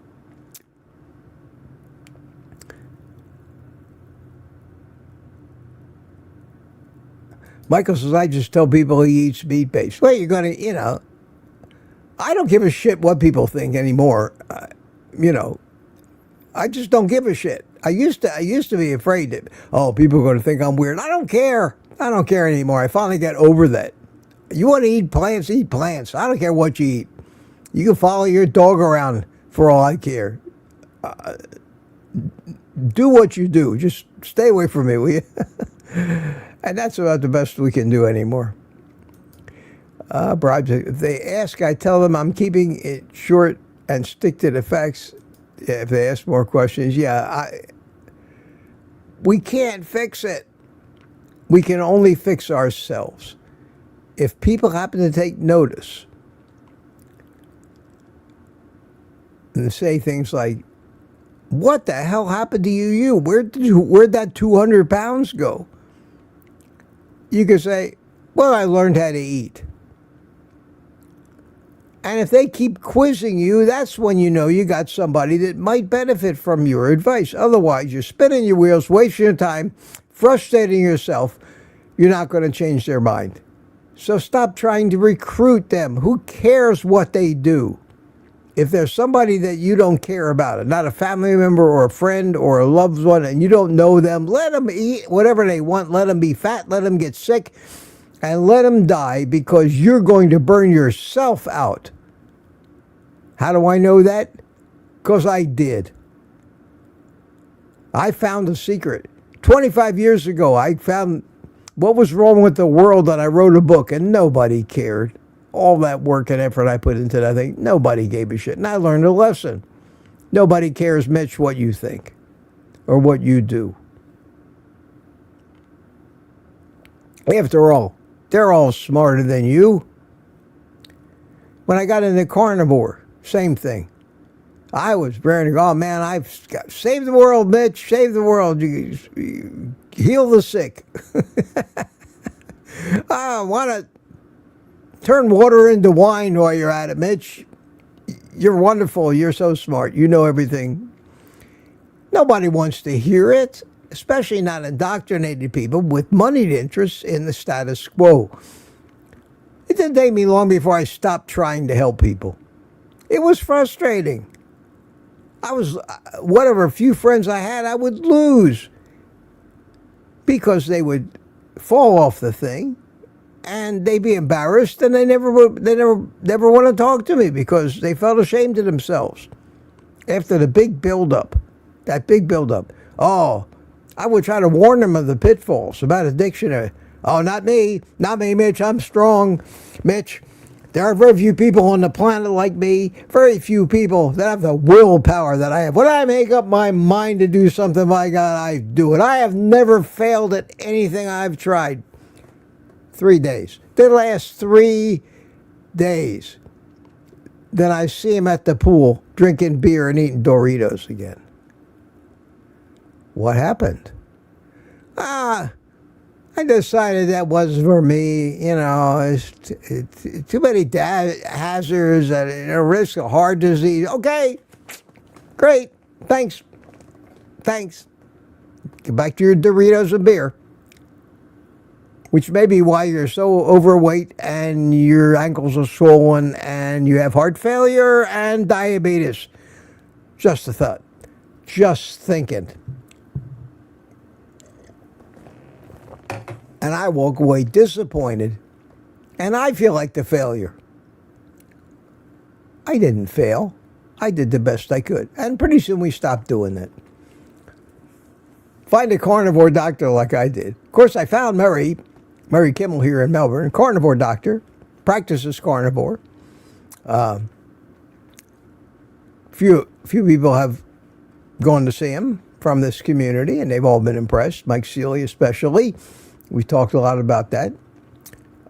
Michael says, I just tell people he eats meat-based. Well, you're going to, I don't give a shit what people think anymore. I just don't give a shit. I used to be afraid that, people are going to think I'm weird. I don't care. I don't care anymore. I finally got over that. You want to eat plants, eat plants. I don't care what you eat. You can follow your dog around for all I care. Do what you do. Just Stay away from me, will you? And that's about the best we can do anymore. Bribes. If they ask, I tell them I'm keeping it short and stick to the facts. If they ask more questions, we can't fix it. We can only fix ourselves. If people happen to take notice and say things like, what the hell happened to you? Where'd that 200 pounds go? You could say, well, I learned how to eat. And if they keep quizzing you, that's when you know you got somebody that might benefit from your advice. Otherwise, you're spinning your wheels, wasting your time, frustrating yourself. You're not going to change their mind. So stop trying to recruit them. Who cares what they do? If there's somebody that you don't care about, not a family member or a friend or a loved one, and you don't know them, let them eat whatever they want. Let them be fat. Let them get sick. And let them die, because you're going to burn yourself out. How do I know that? Because I did. I found a secret. 25 years ago, I found what was wrong with the world, and I wrote a book, and nobody cared. All that work and effort I put into that thing, nobody gave a shit. And I learned a lesson. Nobody cares, Mitch, what you think or what you do. After all, they're all smarter than you. When I got into carnivore, same thing. I was burning, oh man, I've got, save the world, Mitch, save the world. You heal the sick. I want to turn water into wine while you're at it, Mitch. You're wonderful. You're so smart. You know everything. Nobody wants to hear it, especially not indoctrinated people with moneyed interests in the status quo. It didn't take me long before I stopped trying to help people. It was frustrating. Whatever few friends I had, I would lose because they would fall off the thing and they'd be embarrassed, and they never want to talk to me because they felt ashamed of themselves. After the big buildup, oh, I would try to warn them of the pitfalls about addiction. Oh, not me, Mitch. I'm strong, Mitch. There are very few people on the planet like me, very few people that have the willpower that I have. When I make up my mind to do something, my God, I do it. I have never failed at anything I've tried. 3 days. The last 3 days. Then I see him at the pool drinking beer and eating Doritos again. What happened? I decided that wasn't for me. You know, it's too many hazards and a risk of heart disease. Okay, great. Thanks. Get back to your Doritos and beer. Which may be why you're so overweight and your ankles are swollen and you have heart failure and diabetes. Just a thought. Just thinking. And I walk away disappointed, and I feel like the failure. I didn't fail. I did the best I could. And pretty soon we stopped doing it. Find a carnivore doctor like I did. Of course, I found Mary Kimmel here in Melbourne, carnivore doctor, practices carnivore. Few people have gone to see him from this community, and they've all been impressed. Mike Seeley especially. We talked a lot about that.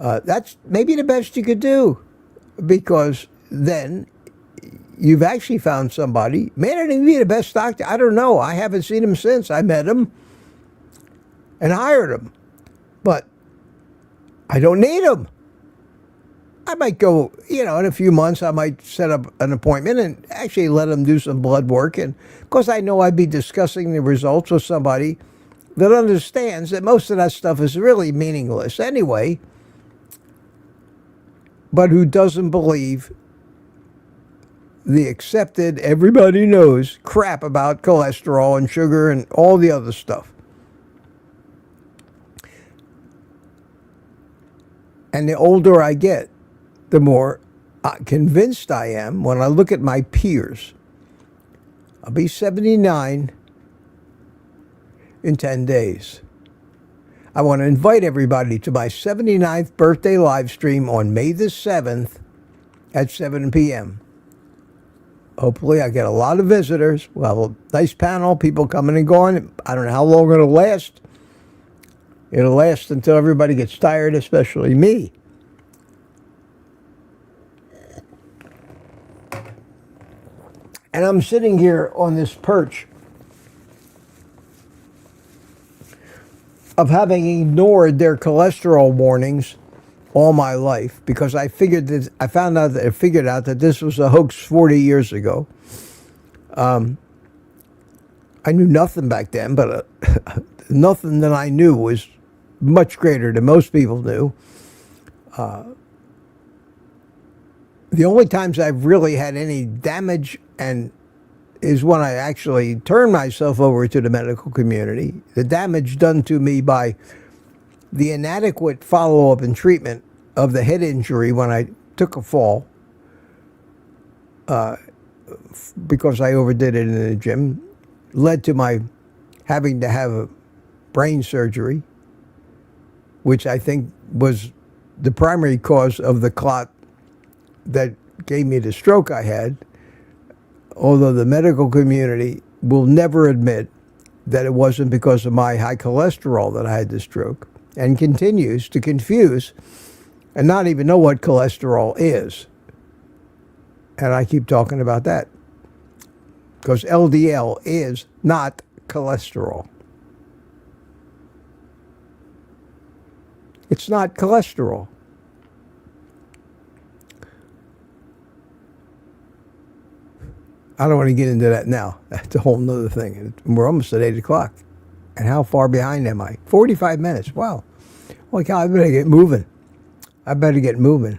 That's maybe the best you could do, because then you've actually found somebody. May not even be the best doctor. I don't know. I haven't seen him since. I met him and hired him. But I don't need him. I might go, in a few months, I might set up an appointment and actually let him do some blood work. And of course, I know I'd be discussing the results with somebody that understands that most of that stuff is really meaningless anyway, but who doesn't believe the accepted, everybody knows, crap about cholesterol and sugar and all the other stuff. And the older I get, the more convinced I am when I look at my peers. I'll be 79 in 10 days. I want to invite everybody to my 79th birthday live stream on May the 7th at 7 p.m. Hopefully I get a lot of visitors. We'll have a nice panel, people coming and going. I don't know how long it'll last. It'll last until everybody gets tired, especially me. And I'm sitting here on this perch of having ignored their cholesterol warnings all my life because I figured out that this was a hoax 40 years ago. I knew nothing back then, but nothing that I knew was much greater than most people knew. The only times I've really had any damage is when I actually turned myself over to the medical community. The damage done to me by the inadequate follow-up and treatment of the head injury when I took a fall because I overdid it in the gym led to my having to have a brain surgery, which I think was the primary cause of the clot that gave me the stroke I had, although the medical community will never admit that it wasn't because of my high cholesterol that I had the stroke, and continues to confuse and not even know what cholesterol is. And I keep talking about that because LDL is not cholesterol. It's not cholesterol. I don't want to get into that now. That's a whole nother thing. We're almost at 8 o'clock. And how far behind am I? 45 minutes. Wow. Holy cow, I better get moving.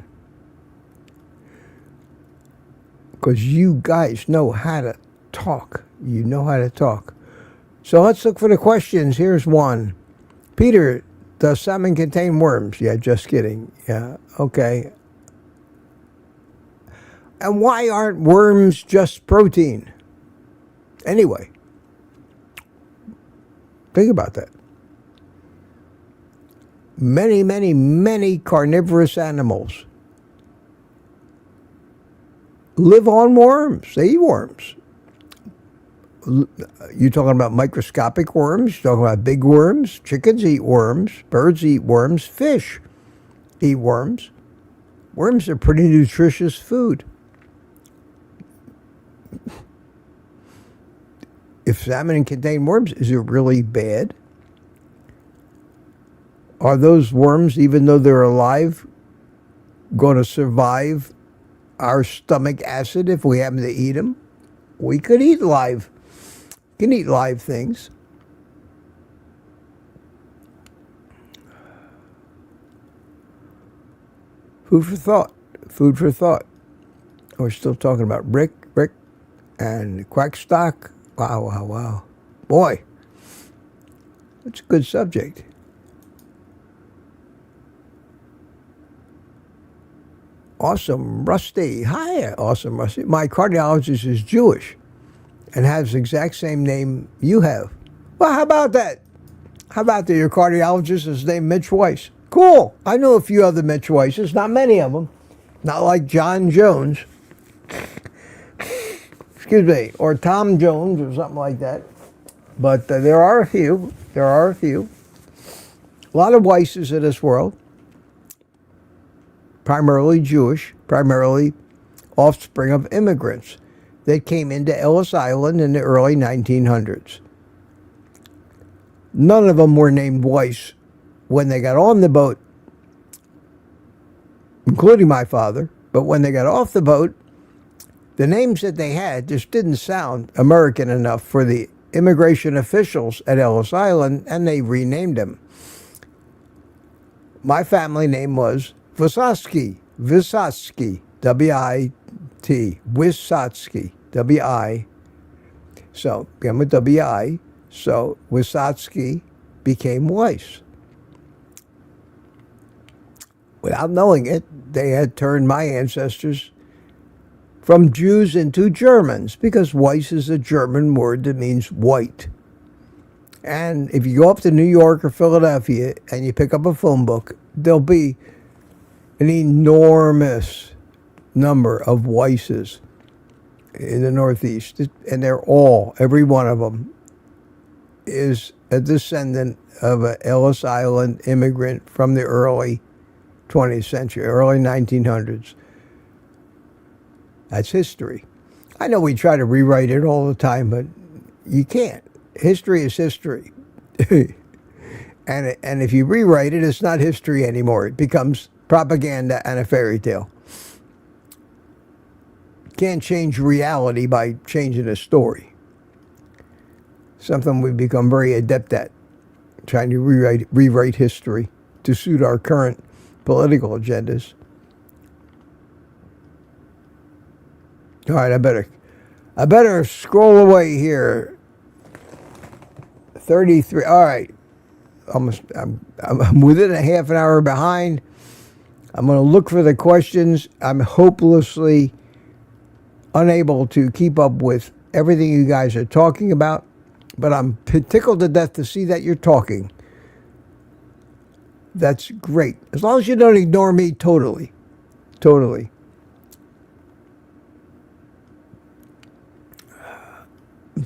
Because you guys know how to talk. You know how to talk. So let's look for the questions. Here's one. Peter, does salmon contain worms? Yeah, just kidding. Yeah, okay. And why aren't worms just protein? Anyway, think about that. Many, many, many carnivorous animals live on worms. They eat worms. You're talking about microscopic worms. You're talking about big worms. Chickens eat worms. Birds eat worms. Fish eat worms. Worms are pretty nutritious food. If salmon contain worms, is it really bad? Are those worms, even though they're alive, going to survive our stomach acid if we happen to eat them? We could eat live. You can eat live things. Food for thought. Food for thought. We're still talking about Rick, and Quackstock. Wow. Boy, that's a good subject. Awesome Rusty. Hi, Awesome Rusty. My cardiologist is Jewish and has the exact same name you have. Well, how about that? How about that? Your cardiologist is named Mitch Weiss. Cool. I know a few other Mitch Weisses, not many of them. Not like John Jones. Excuse me, or Tom Jones or something like that. But there are a few. A lot of Weisses in this world. Primarily Jewish, primarily offspring of immigrants that came into Ellis Island in the early 1900s. None of them were named Weiss when they got on the boat, including my father. But when they got off the boat, the names that they had just didn't sound American enough for the immigration officials at Ellis Island, and they renamed them. My family name was Wysotsky, W-I-T, Wysotsky, W-I. So, became with W-I, so Wysotsky became Weiss. Without knowing it, they had turned my ancestors from Jews into Germans, because Weiss is a German word that means white. And if you go up to New York or Philadelphia and you pick up a phone book, there'll be an enormous number of Weisses in the Northeast. And they're all, every one of them, is a descendant of an Ellis Island immigrant from the early 20th century, early 1900s. That's history. I know we try to rewrite it all the time, but you can't. History is history. and if you rewrite it, it's not history anymore. It becomes propaganda and a fairy tale. Can't change reality by changing a story. Something we've become very adept at, trying to rewrite history to suit our current political agendas. All right, I better scroll away here. 33. All right, almost. I'm within a half an hour behind. I'm going to look for the questions. I'm hopelessly unable to keep up with everything you guys are talking about, but I'm tickled to death to see that you're talking. That's great. As long as you don't ignore me totally. Totally.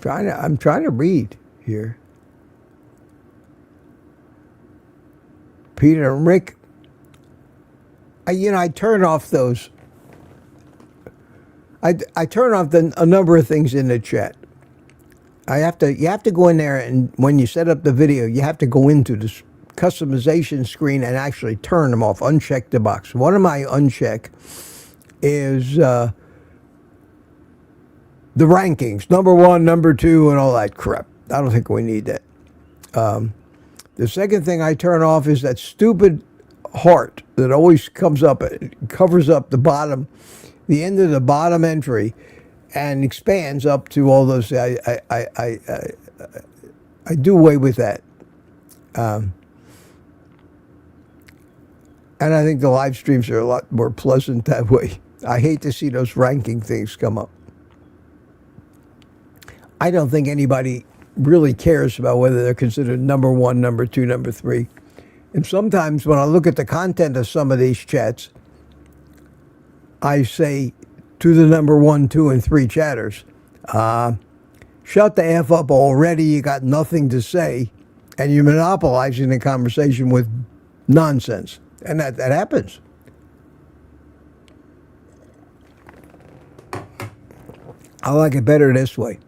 I'm trying to read here. Peter and Rick, I turn off those. I turn off a number of things in the chat. You have to go in there, and when you set up the video, you have to go into this customization screen and actually turn them off. Uncheck the box. One of my uncheck is the rankings, number 1, number 2, and all that crap. I don't think we need that. The second thing I turn off is that stupid heart that always comes up. It covers up the bottom, the end of the bottom entry, and expands up to all those. I do away with that. And I think the live streams are a lot more pleasant that way. I hate to see those ranking things come up. I don't think anybody really cares about whether they're considered number 1, number 2, number 3. And sometimes when I look at the content of some of these chats, I say to the number 1, 2, and 3 chatters, shut the F up already. You got nothing to say, and you're monopolizing the conversation with nonsense. And that happens. I like it better this way.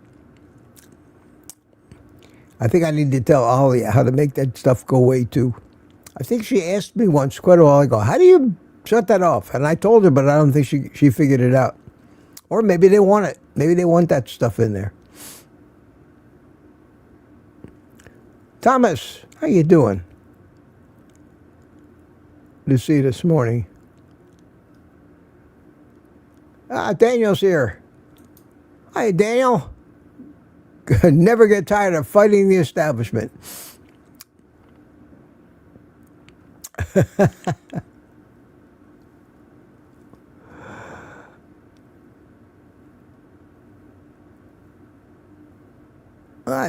I think I need to tell Alia how to make that stuff go away too. I think she asked me once quite a while ago, how do you shut that off? And I told her, but I don't think she figured it out. Or maybe they want it. Maybe they want that stuff in there. Thomas, how you doing? To see you this morning. Daniel's here. Hi, Daniel. Never get tired of fighting the establishment.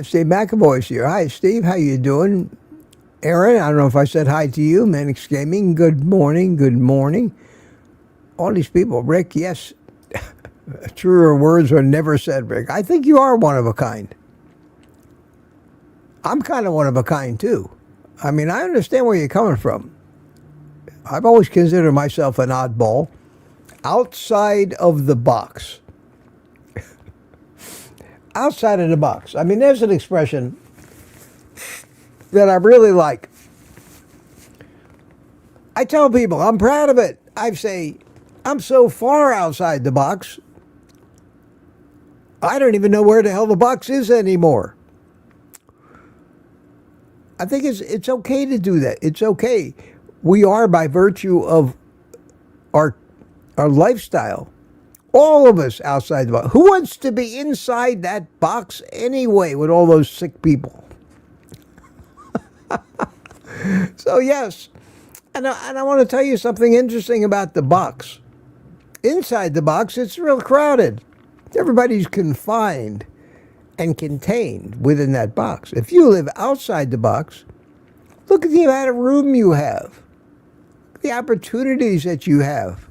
Steve McAvoy's here. Hi, Steve. How you doing? Aaron, I don't know if I said hi to you. Manix Gaming, good morning. Good morning. All these people. Rick, yes. Truer words are never said, Rick. I think you are one of a kind. I'm kind of one of a kind, too. I mean, I understand where you're coming from. I've always considered myself an oddball. Outside of the box. Outside of the box. I mean, there's an expression that I really like. I tell people, I'm proud of it. I say, I'm so far outside the box, I don't even know where the hell the box is anymore. I think it's okay to do that. It's okay. We are, by virtue of our lifestyle, all of us outside the box. Who wants to be inside that box anyway with all those sick people? So yes, and I want to tell you something interesting about the box. Inside the box, it's real crowded. Everybody's confined. and contained within that box. If you live outside the box, look at the amount of room you have, the opportunities that you have.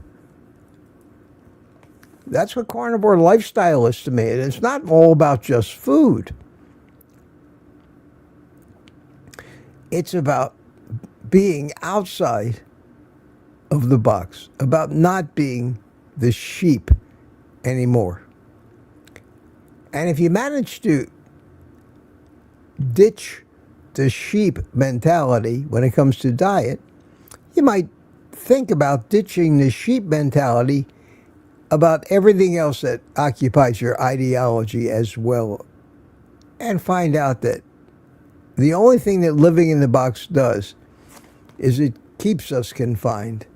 That's what carnivore lifestyle is to me. And it's not all about just food. It's about being outside of the box, about not being the sheep anymore. And if you manage to ditch the sheep mentality when it comes to diet, you might think about ditching the sheep mentality about everything else that occupies your ideology as well, and find out that the only thing that living in the box does is it keeps us confined.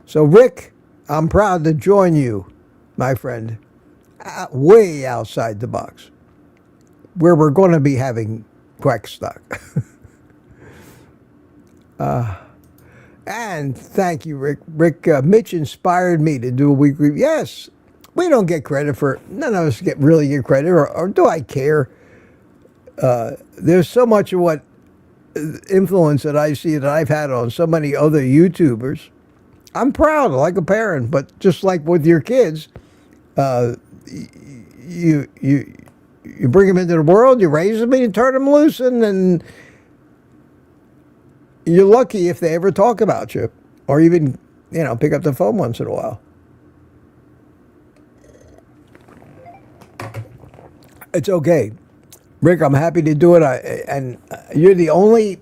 So, Rick, I'm proud to join you, my friend, way outside the box, where we're going to be having Quackstock. And thank you, Rick. Mitch inspired me to do a weekly. Yes, we don't get credit for, none of us really get credit, or do I care? There's so much of what influence that I see that I've had on so many other YouTubers. I'm proud, like a parent, but just like with your kids, you bring them into the world, you raise them, and you turn them loose, and then you're lucky if they ever talk about you, or even, pick up the phone once in a while. It's okay, Rick. I'm happy to do it. And you're the only,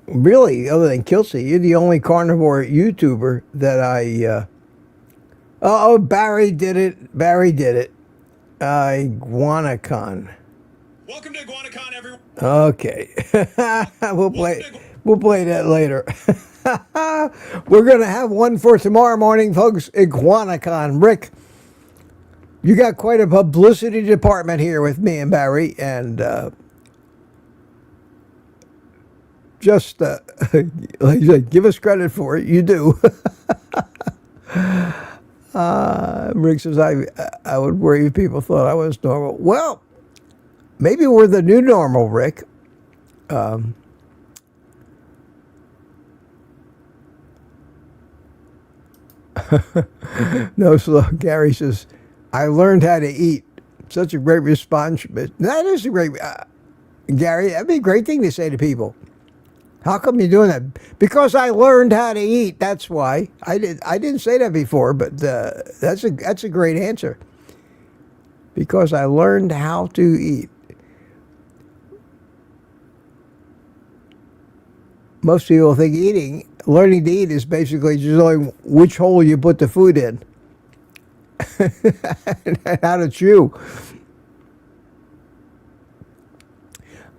really, other than Kelsey, you're the only carnivore YouTuber that I. Barry did it. IguanaCon. Welcome to IguanaCon, everyone. Okay, We'll play that later. We're going to have one for tomorrow morning, folks. IguanaCon. Rick, you got quite a publicity department here with me and Barry, and just like you said, give us credit for it. You do. Rick says, I would worry if people thought I was normal. Well, maybe we're the new normal, Rick. No, slow. Gary says, I learned how to eat. Such a great response. That is a great, Gary, that'd be a great thing to say to people. How come you're doing that? Because I learned how to eat. That's why. I didn't say that before, but that's a great answer. Because I learned how to eat. Most people think learning to eat is basically just knowing which hole you put the food in. And how to chew.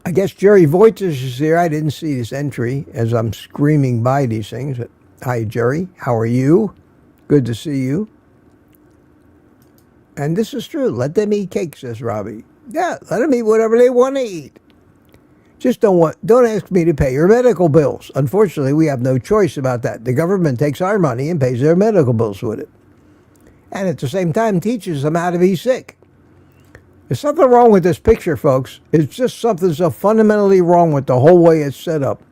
I guess Jerry Voitis is here. I didn't see this entry as I'm screaming by these things. But, hi, Jerry. How are you? Good to see you. And this is true. Let them eat cake, says Robbie. Yeah, let them eat whatever they want to eat. Just don't ask me to pay your medical bills. Unfortunately, we have no choice about that. The government takes our money and pays their medical bills with it. And at the same time teaches them how to be sick. There's something wrong with this picture, folks. It's just something so fundamentally wrong with the whole way it's set up.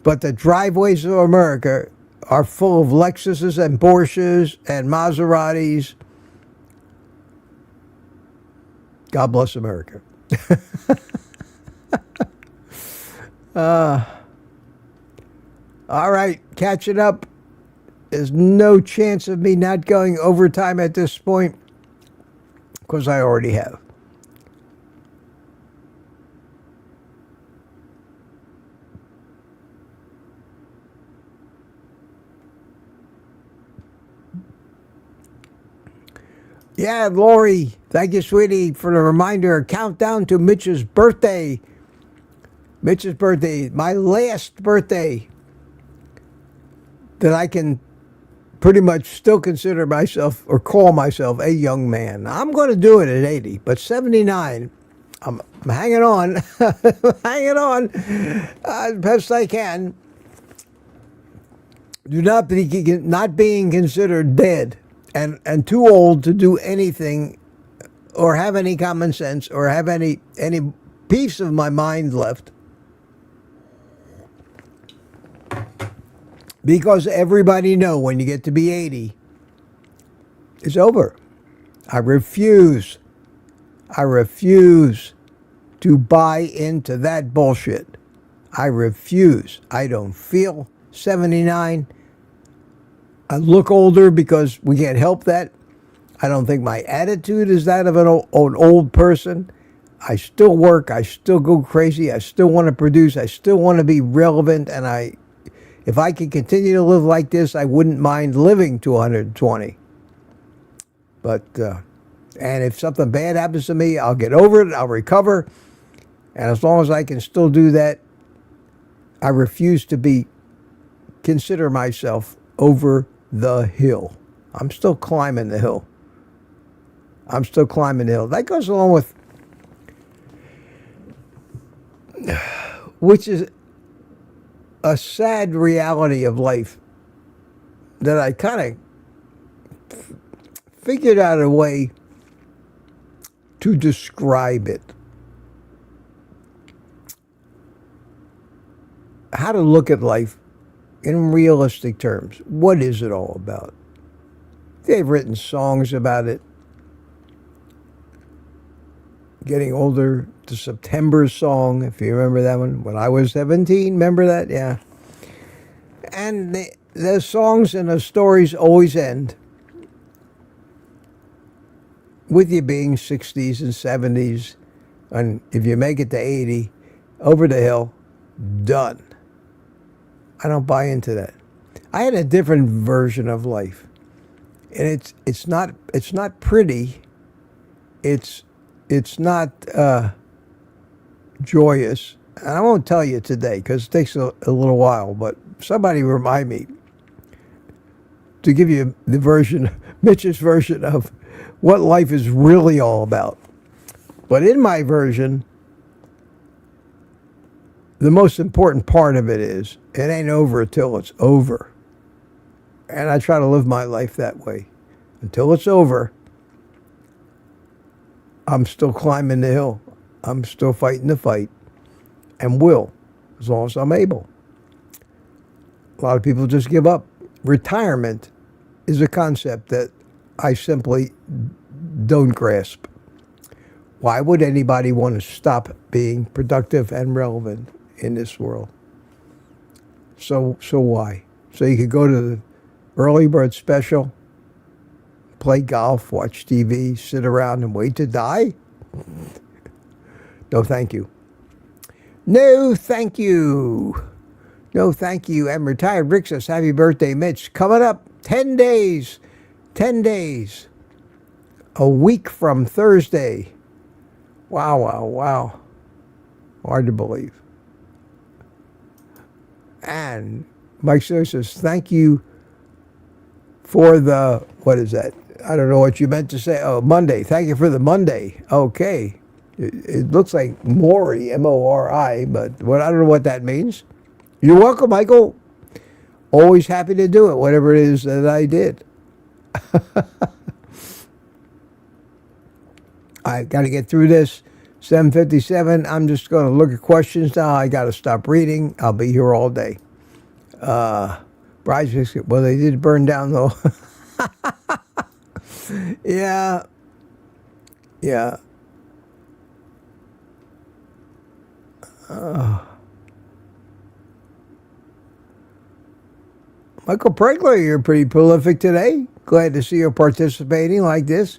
But the driveways of America are full of Lexuses and Porsches and Maseratis. God bless America. All right, catching up. There's no chance of me not going overtime at this point, because I already have. Yeah, Lori, thank you, sweetie, for the reminder. Countdown to Mitch's birthday. Mitch's birthday, my last birthday that I can pretty much still consider myself or call myself a young man. I'm going to do it at 80, but 79, I'm hanging on, hanging on as best I can. Not being considered dead and too old to do anything or have any common sense or have any piece of my mind left. Because everybody know when you get to be 80, it's over. I refuse to buy into that bullshit. I refuse. I don't feel 79. I look older because we can't help that. I don't think my attitude is that of an old person. I still work. I still go crazy. I still want to produce. I still want to be relevant. And if I could continue to live like this, I wouldn't mind living to 120. But, and if something bad happens to me, I'll get over it. I'll recover. And as long as I can still do that, I refuse to consider myself over the hill. I'm still climbing the hill. That goes along with, which is a sad reality of life that I kind of figured out a way to describe it. How to look at life in realistic terms. What is it all about? They've written songs about it. Getting Older, the September song, if you remember that one. When I was 17, remember that? Yeah. And the songs and the stories always end with you being 60s and 70s. And if you make it to 80, over the hill, done. I don't buy into that. I had a different version of life. And it's not pretty. It's not joyous. And I won't tell you today because it takes a little while, but somebody remind me to give you the version, Mitch's version of what life is really all about. But in my version, the most important part of it is it ain't over until it's over. And I try to live my life that way. Until it's over, I'm still climbing the hill. I'm still fighting the fight and will, as long as I'm able. A lot of people just give up. Retirement is a concept that I simply don't grasp. Why would anybody want to stop being productive and relevant in this world? So why? So you could go to the early bird special, play golf, watch TV, sit around and wait to die? No, thank you. No, thank you. No, thank you. And retired Rick says, happy birthday, Mitch. Coming up, 10 days. 10 days. A week from Thursday. Wow. Hard to believe. And Mike says, thank you for the, what is that? I don't know what you meant to say. Oh, Monday. Thank you for the Monday. Okay. It looks like Maury, M-O-R-I, but I don't know what that means. You're welcome, Michael. Always happy to do it, whatever it is that I did. I got to get through this. 7:57. I'm just going to look at questions now. I got to stop reading. I'll be here all day. Bryce, well, they did burn down, though. Yeah. Michael Pregler, you're pretty prolific today. Glad to see you participating like this.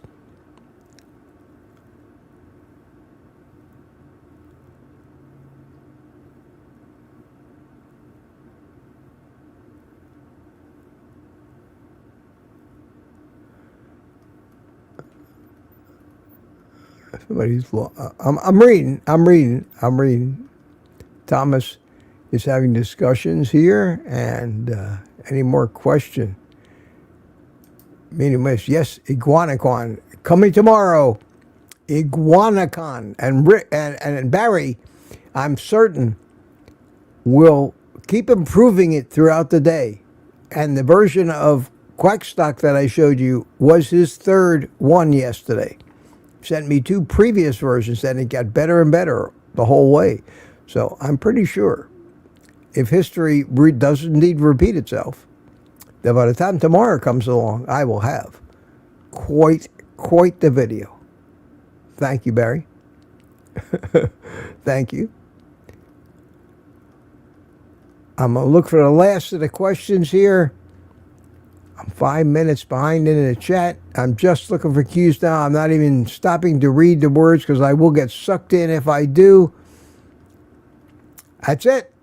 I'm reading. Thomas is having discussions here, and any more question? Meaning, yes, Iguanacon coming tomorrow. Iguanacon and Barry, I'm certain, will keep improving it throughout the day. And the version of Quackstock that I showed you was his third one yesterday. sent me 2 previous versions, and it got better and better the whole way. So I'm pretty sure if history does indeed repeat itself, that by the time tomorrow comes along, I will have quite the video. Thank you, Barry. Thank you. I'm going to look for the last of the questions here. I'm 5 minutes behind in the chat. I'm just looking for cues now. I'm not even stopping to read the words because I will get sucked in if I do. That's it.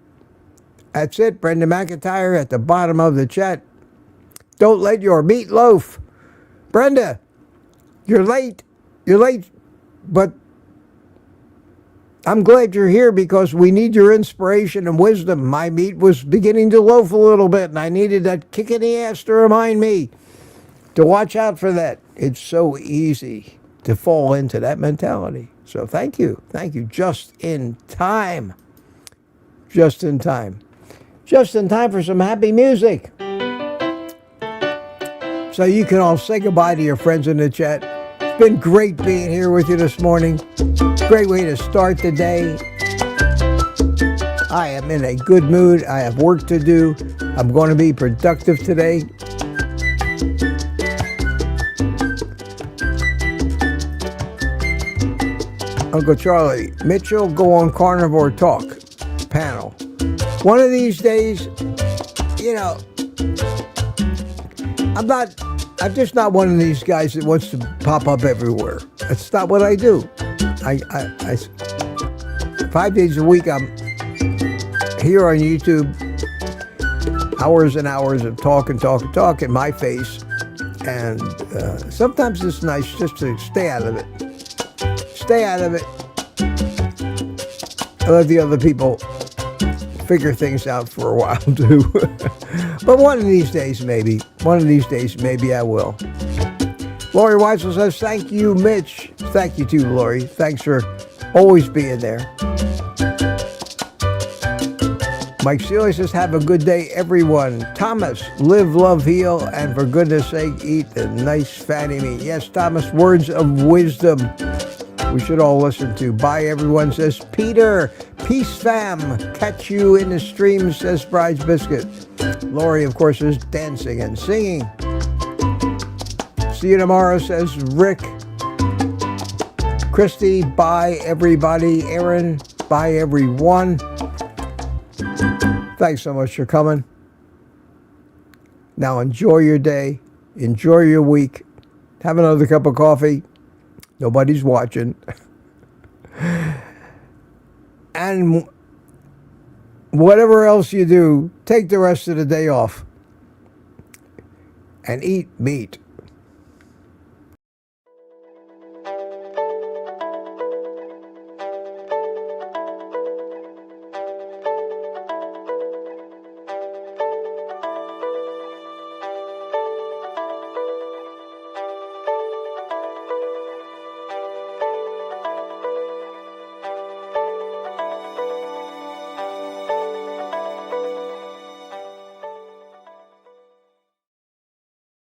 That's it. Brenda McIntyre at the bottom of the chat. Don't let your meat loaf. Brenda, you're late. You're late, but I'm glad you're here because we need your inspiration and wisdom. My meat was beginning to loaf a little bit, and I needed that kick in the ass to remind me to watch out for that. It's so easy to fall into that mentality. So thank you. Thank you. Just in time. Just in time. Just in time for some happy music. So you can all say goodbye to your friends in the chat. It's been great being here with you this morning. Great way to start the day. I am in a good mood. I have work to do. I'm going to be productive today. Uncle Charlie, Mitchell, go on Carnivore Talk panel. One of these days, you know, I'm just not one of these guys that wants to pop up everywhere. That's not what I do. I 5 days a week, I'm here on YouTube, hours and hours of talk in my face. And sometimes it's nice just to stay out of it. Stay out of it. I let the other people figure things out for a while too. But one of these days, maybe I will. Lori Weitzel says, thank you, Mitch. Thank you too, Lori. Thanks for always being there. Mike Sealy says, have a good day, everyone. Thomas, live, love, heal, and for goodness sake, eat the nice fatty meat. Yes, Thomas, words of wisdom we should all listen to. Bye, everyone, says Peter. Peace, fam. Catch you in the stream, says Bride's Biscuit. Lori, of course, is dancing and singing. See you tomorrow, says Rick. Christy, bye, everybody. Aaron, bye, everyone. Thanks so much for coming. Now enjoy your day. Enjoy your week. Have another cup of coffee. Nobody's watching. And whatever else you do, take the rest of the day off and eat meat.